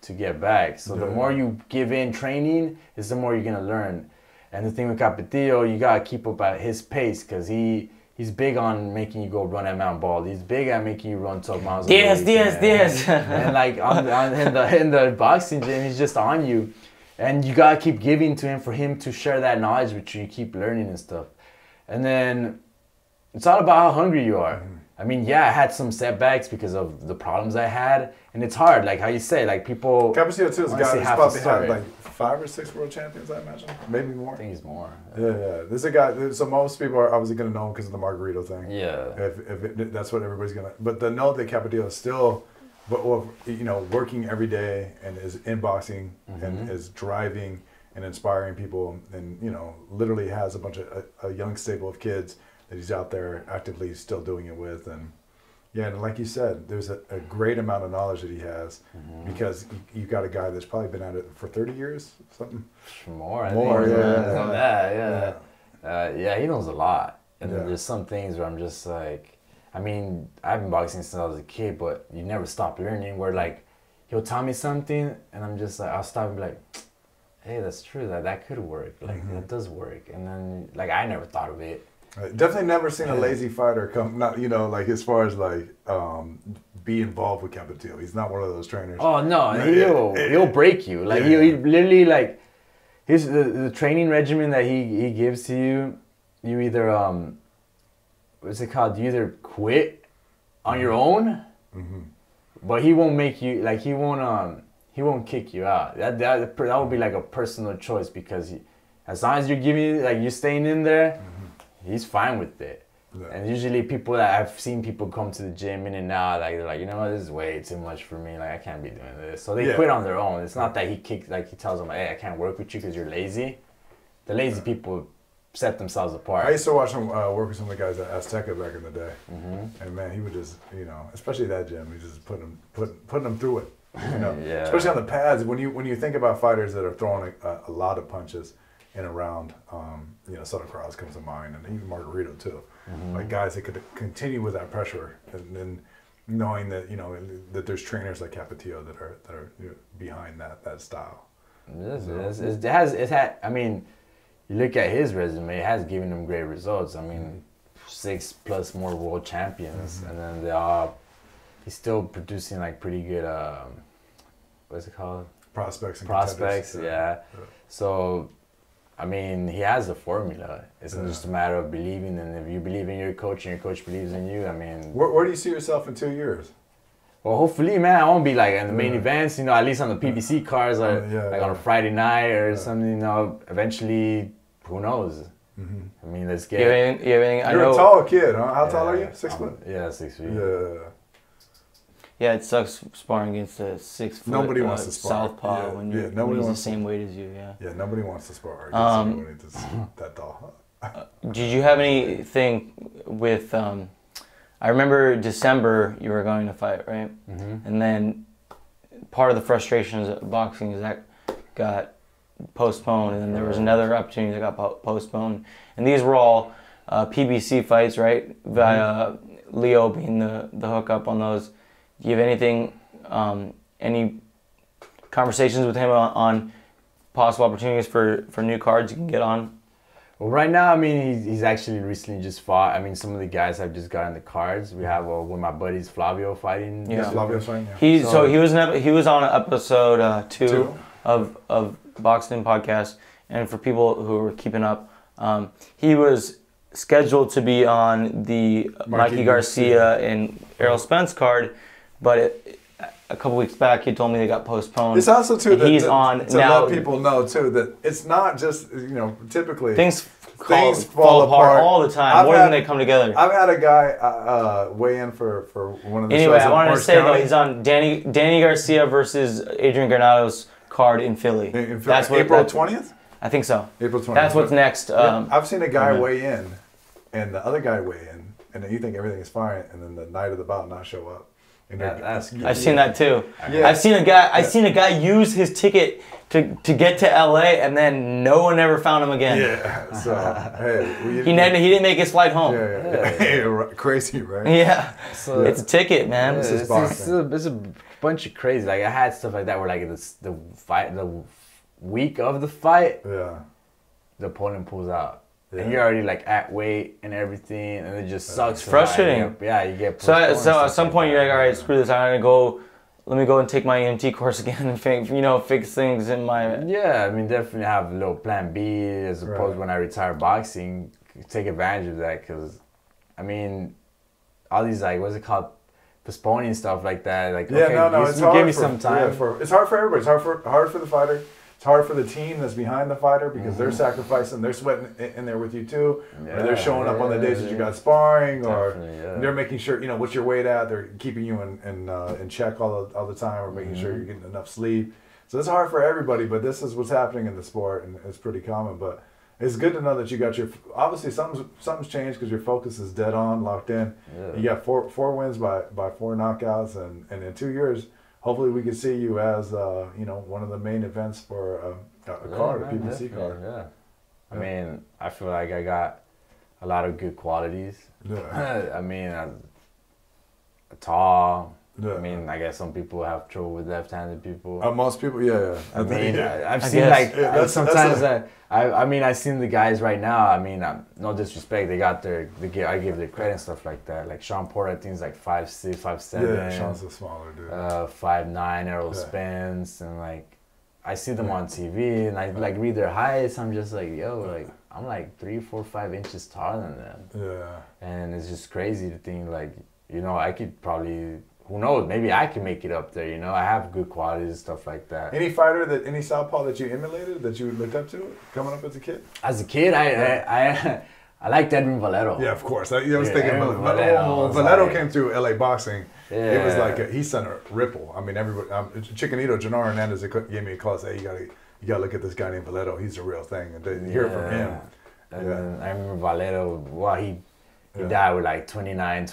to get back. So the more you give in training, is the more you're going to learn. And the thing with Capetillo, you got to keep up at his pace, because he's big on making you go run at Mount Ball. He's big at making you run 12 miles. Yes. And like in the boxing gym, he's just on you. And you gotta keep giving to him for him to share that knowledge with you. You keep learning and stuff. And then it's all about how hungry you are. I mean, yeah, I had some setbacks because of the problems I had. And it's hard, like how you say, like people... Capetillo too is a guy who's probably had like 5 or 6 world champions, I imagine. Maybe more. I think he's more. Yeah. This is a guy, so most people are obviously going to know him because of the Margarito thing. Yeah. That's what everybody's going to... But to know that Capetillo is still... working every day and is in boxing and is driving and inspiring people, and literally has a bunch of a young stable of kids that he's out there actively still doing it with. And and like you said, there's a great amount of knowledge that he has, because you got a guy that's probably been at it for 30 years, something more. He knows a lot, and there's some things where I'm just like, I mean, I've been boxing since I was a kid, but you never stop learning, where like, he'll tell me something, and I'm just like, I'll stop and be like, hey, that's true. That could work. Like that does work. And then like I never thought of it. Definitely never seen a lazy fighter come. Not like as far as like be involved with Capetillo. He's not one of those trainers. Oh no, he'll break you. Like he literally like his the training regimen that he gives to you. You either what's it called? You either quit on your own, but he won't make you like he won't kick you out. That would be like a personal choice because as long as you're giving like you're staying in there, he's fine with it. Yeah. And usually people that I've seen people come to the gym in and out, like they're like, you know what, this is way too much for me. Like I can't be doing this. So they quit on their own. It's not that he tells them, hey, I can't work with you because you're lazy. The lazy people set themselves apart. I used to watch him work with some of the guys at Azteca back in the day, and man, he would just especially that gym, he just putting them through it. Especially on the pads. When you think about fighters that are throwing a lot of punches in a round, Southern Cross comes to mind, and even Margarito too. Like guys that could continue with that pressure, and then knowing that that there's trainers like Capetillo that are behind that style. It had. I mean, you look at his resume; it has given him great results. I mean, 6+ more world champions, and then he's still producing like pretty good. What's it called? Prospects. Yeah. So. I mean, he has a formula. It's just a matter of believing, and if you believe in your coach and your coach believes in you, I mean... Where do you see yourself in 2 years? Well, hopefully, man, I won't be like in the main events, at least on the PBC cards, or on a Friday night or something, eventually, who knows? I mean, let's get... You're a tall kid, huh? How tall are you? 6 foot? Yeah, 6 feet. Yeah, it sucks sparring against a 6 foot nobody wants to spar. southpaw when he's the same weight as you. Yeah, nobody wants to spar against somebody that's that tall. Did you have anything with? I remember December you were going to fight, right? And then part of the frustrations of boxing is that got postponed, and then there was another opportunity that got postponed, and these were all PBC fights, right? Via Leo being the hookup on those. Do you have anything, any conversations with him on possible opportunities for new cards you can get on? Well, right now, I mean, he's actually recently just fought. I mean, some of the guys have just gotten the cards. We have one of my buddies, Flavio, fighting. Yeah, Flavio's fighting. Yeah. He was on episode 2 of Boxing podcast, and for people who are keeping up, he was scheduled to be on the Mikey Garcia and Errol Spence card. But a couple weeks back, he told me they got postponed. It's also too that he's on to now. Let people know too that it's not just typically things fall apart all the time. More than they come together. I've had a guy weigh in for one of the anyway. shows I wanted Orange to say County. though he's on Danny Garcia versus Adrian Granados card in Philly. That's April 20th. I think so. April 20th. That's what's next. I've seen a guy weigh in, and the other guy weigh in, and then you think everything is fine, and then the night of the bout not show up. I've seen that too. Yeah. I've seen a guy use his ticket to get to LA, and then no one ever found him again. Yeah. So hey, he didn't make his flight home. Yeah. Crazy, right? Yeah. So it's a ticket, man. It's a bunch of crazy. Like I had stuff like that where like the week of the fight, the opponent pulls out. And you're already like at weight and everything, and it just sucks. It's frustrating. You get. So at some point you're like, all right, screw this. Let me go and take my EMT course again and fix things in my. Yeah, I mean, definitely have a little plan B as opposed when I retire boxing, take advantage of that because, I mean, all these like what's it called, postponing stuff like that. Like it's hard. Give me some time. It's hard for everybody. It's hard for the fighter. It's hard for the team that's behind the fighter because they're sacrificing, they're sweating in there with you too, or they're showing up on the days that you got sparring, or they're making sure what's your weight at. They're keeping you in check all the time, or making sure you're getting enough sleep. So it's hard for everybody, but this is what's happening in the sport, and it's pretty common. But it's good to know that you got obviously something's changed because your focus is dead on, locked in. Yeah. You got four wins by 4 knockouts, and in 2 years. Hopefully we can see you as one of the main events for a card, a PBC card. Yeah. I mean, I feel like I got a lot of good qualities. Yeah. I mean, I'm tall, Yeah. I mean, I guess some people have trouble with left-handed people. Most people, yeah. I mean, I've I seen guess. like sometimes I mean, I've seen the guys right now. I mean, no disrespect, they got I give their credit and stuff like that. Like Sean Porter, I think is like 5'6", 5'7". Yeah, Sean's a smaller dude. 5'9", arrow spins, and like I see them on TV, and I like read their heights. I'm just like, yo, like I'm like 3, 4, 5 inches taller than them. Yeah. And it's just crazy to think like, you know, I could probably. Who knows? Maybe I can make it up there. You know, I have good qualities and stuff like that. Any southpaw that you emulated, that you looked up to, coming up as a kid? As a kid, I liked Adrian Valero. Yeah, of course. I was thinking Valero Valero came through LA boxing. Yeah. It was like he sent a ripple. I mean, everybody. Chicanito, Jannar Hernandez gave me a call. Say, hey, you gotta look at this guy named Valero. He's the real thing. And then you hear it from him. And then I remember Valero. Wow, he died with like 29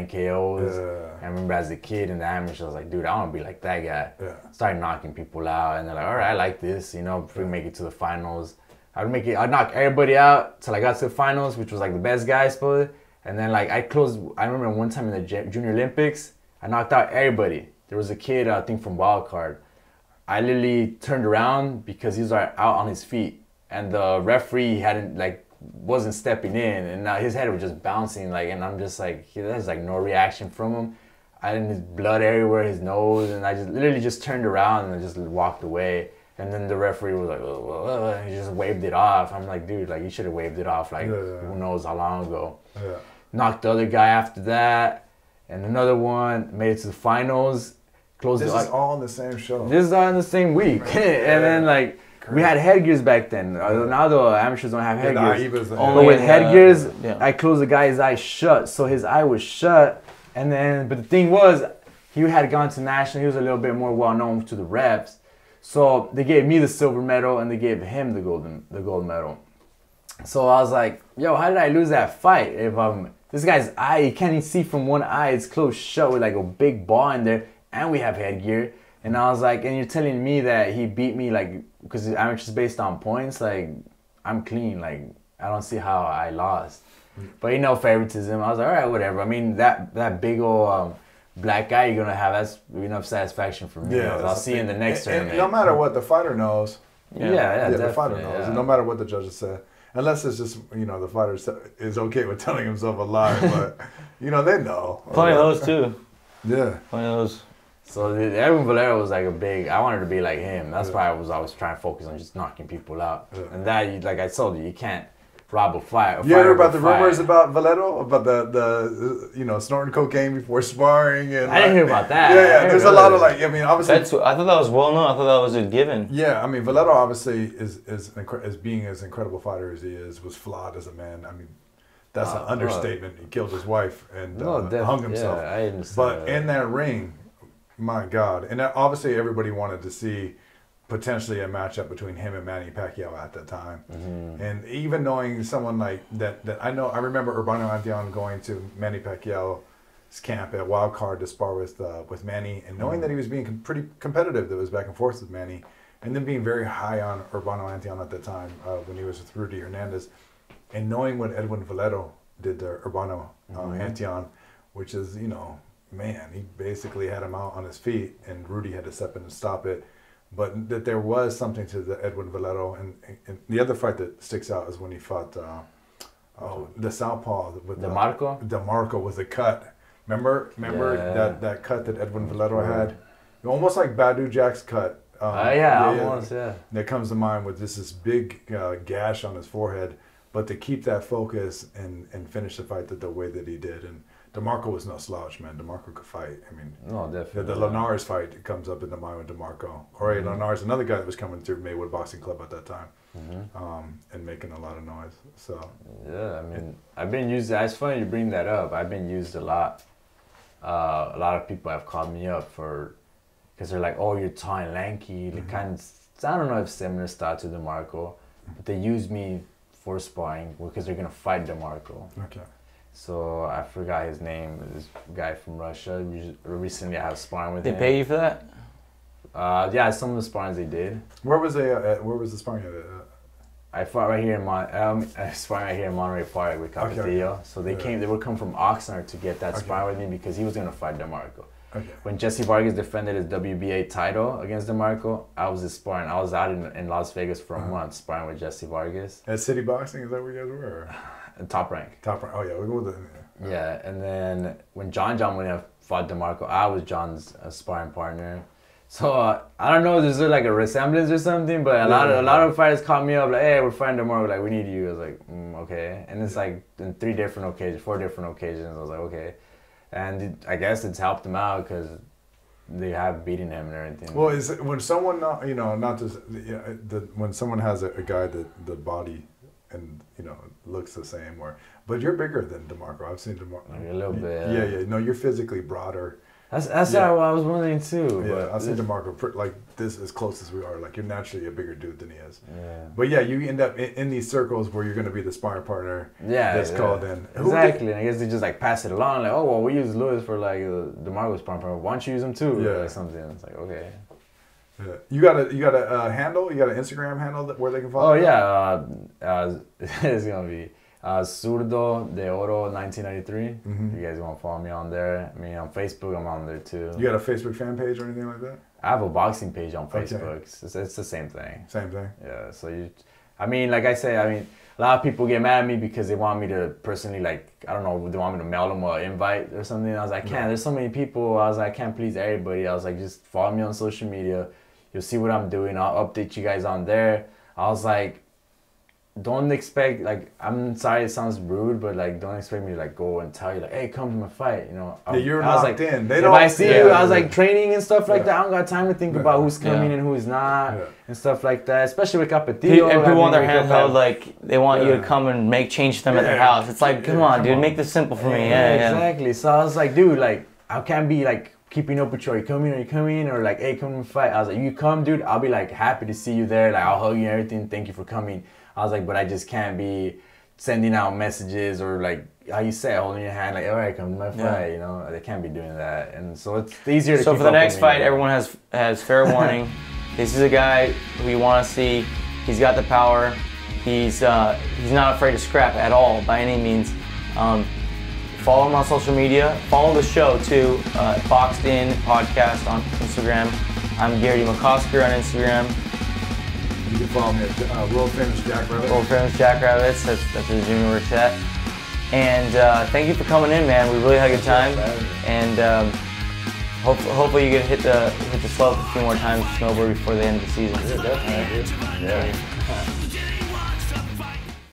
KOs. I remember as a kid in the amateur, I was like, dude, I want to be like that guy. Started knocking people out, and they're like, all right, I like this, you know, if we make it to the finals. I'd knock everybody out till I got to the finals, which was like the best guy, I suppose. And then like I remember one time in the Junior Olympics, I knocked out everybody. There was a kid, I think from Wild Card. I literally turned around because he was out on his feet, and the referee wasn't stepping in, and now his head was just bouncing, like, and I'm just like, there's like no reaction from him. And his blood everywhere, his nose, and I just literally just turned around and I just walked away. And then the referee was like, and he just waved it off. I'm like, dude, like you should have waved it off, like who knows how long ago. Knocked the other guy after that, and another one, made it to the finals. This is all in the same show. This is all in the same week. And then like, we had headgears back then. Now the amateurs don't have headgears. But with headgears, I closed the guy's eye shut, so his eye was shut. And then, but the thing was, he had gone to national. He was a little bit more well known to the reps, so they gave me the silver medal and they gave him the gold medal. So I was like, yo, how did I lose that fight? If this guy's eye, you can't even see from one eye. It's closed shut with like a big ball in there, and we have headgear. And I was like, and you're telling me that he beat me, like, because the amateur's based on points, like, I'm clean, like, I don't see how I lost. But you know, favoritism, I was like, all right, whatever. I mean, that big old black guy you're going to have, that's enough satisfaction for me. I'll see you in the next tournament. And no matter what, the fighter knows. The fighter knows. No matter what the judges say. Unless it's just, you know, the fighter is okay with telling himself a lie, but, you know, they know. Plenty of those, too. Yeah. Plenty of those. So Edwin Valero was like I wanted to be like him. That's why I was always trying to focus on just knocking people out. And that, like I told you, you can't rob a fight. You heard about the rumors about Valero? About the you know, snorting cocaine before sparring? And I didn't hear about that. Yeah, there's a lot of like, I mean, obviously. I thought that was well known. I thought that was a given. Yeah, I mean, Valero obviously is being as incredible fighter as he is, was flawed as a man. I mean, that's an understatement. He killed his wife and hung himself. Yeah, I understand. But in that ring, my God. And obviously everybody wanted to see potentially a matchup between him and Manny Pacquiao at that time. And even knowing someone like that I remember Urbano Antion going to Manny Pacquiao's camp at Wild Card to spar with Manny, and knowing that he was being pretty competitive, that was back and forth with Manny, and then being very high on Urbano Antion at the time when he was with Rudy Hernandez, and knowing what Edwin Valero did to Urbano Antion, which is, you know, man, he basically had him out on his feet, and Rudy had to step in and stop it. But that there was something to the Edwin Valero, and the other fight that sticks out is when he fought the southpaw with DeMarco with the cut. Remember that cut that Edwin Valero had, almost like Badu Jack's cut. Almost. That comes to mind with this big gash on his forehead, but to keep that focus and finish the fight the way that he did. And DeMarco was no slouch, man. DeMarco could fight. I mean, no, definitely. The Linares fight comes up in the mind with DeMarco. Jorge Linares, another guy that was coming through Maywood Boxing Club at that time, and making a lot of noise. So yeah, I mean, I've been used. It's funny you bring that up. I've been used a lot. A lot of people have called me up because they're like, "Oh, you're tall and lanky." Kind of, I don't know if similar style to DeMarco, but they use me for sparring because they're gonna fight DeMarco. Okay. So I forgot his name. This guy from Russia. Recently, I have sparring with him. They pay you for that? Yeah, some of the sparrings they did. Where was the sparring at? I fought right here in sparring right here in Monterey Park with Capetillo. So they were coming from Oxnard to get that sparring with me because he was gonna fight DeMarco. when Jesse Vargas defended his WBA title against DeMarco, I was his sparring. I was out in Las Vegas for a month sparring with Jesse Vargas. At City Boxing, is that where you guys were? Top rank. Top rank. Oh yeah, we go with the. Yeah, and then when John Molina fought DeMarco, I was John's sparring partner. So I don't know, is there like a resemblance or something? But a lot of fighters called me up like, hey, we're fighting tomorrow. Like, we need you. I was like, okay. And it's like in 4 different occasions. I was like, okay. And I guess it's helped them out because they have beaten him and everything. Well, is it, when someone not just when someone has a guy that the body and looks the same, but you're bigger than DeMarco. I've seen DeMarco. Like a little bit. Yeah. No, you're physically broader. That's what I was wondering too. Yeah, I see DeMarco like this as close as we are. Like you're naturally a bigger dude than he is. Yeah. But yeah, you end up in these circles where you're going to be the sparring partner. Yeah. That's called in. Exactly. And I guess they just like pass it along. Like, oh well, we use Luis for like DeMarco's sparring partner. Why don't you use him too? Yeah. Or something. It's like okay. Yeah. You got a handle? You got an Instagram handle where they can follow? Oh yeah. It's gonna be. Zurdo de Oro 1993. If you guys want to follow me on there. I mean, on Facebook, I'm on there too. You got a Facebook fan page or anything like that? I have a boxing page on Facebook. Okay. It's the same thing. Same thing? Yeah. So like I say, a lot of people get mad at me because they want me to personally, like, I don't know, they want me to mail them an invite or something. I was like, I can't. There's so many people. I was like, I can't please everybody. I was like, just follow me on social media. You'll see what I'm doing. I'll update you guys on there. I was like, don't expect, like, I'm sorry it sounds rude, but like, don't expect me to like go and tell you like, hey, come to my fight, Yeah, you're I was locked like, in. If I see you, I was like training and stuff like that. I don't got time to think about who's coming and who's not and stuff like that. Especially with Capetillo. And people want their hand held, like they want you to come and make change to them at their house. It's like, come on, dude, make this simple for me. Yeah, exactly. So I was like, dude, like, I can't be like keeping up with you. Are you coming? Or like, hey, come to my fight. I was like, you come, dude. I'll be like happy to see you there. Like, I'll hug you and everything. Thank you for coming. I was like, but I just can't be sending out messages or like how you say, holding your hand, like, all right, come to my fight. They can't be doing that, and so it's easier to. So keep for the up next with fight, me. everyone has fair warning. This is a guy who you want to see. He's got the power. He's not afraid to scrap at all by any means. Follow him on social media. Follow the show too. Boxed In Podcast on Instagram. I'm Garrity McOsker on Instagram. You can follow me at World Famous Jackrabbit. World Famous Jackrabbits. That's where Junior works at. And thank you for coming in, man. We really had a good time. And hopefully you get hit the slopes a few more times to snowboard before the end of the season. Yeah, definitely. Yeah.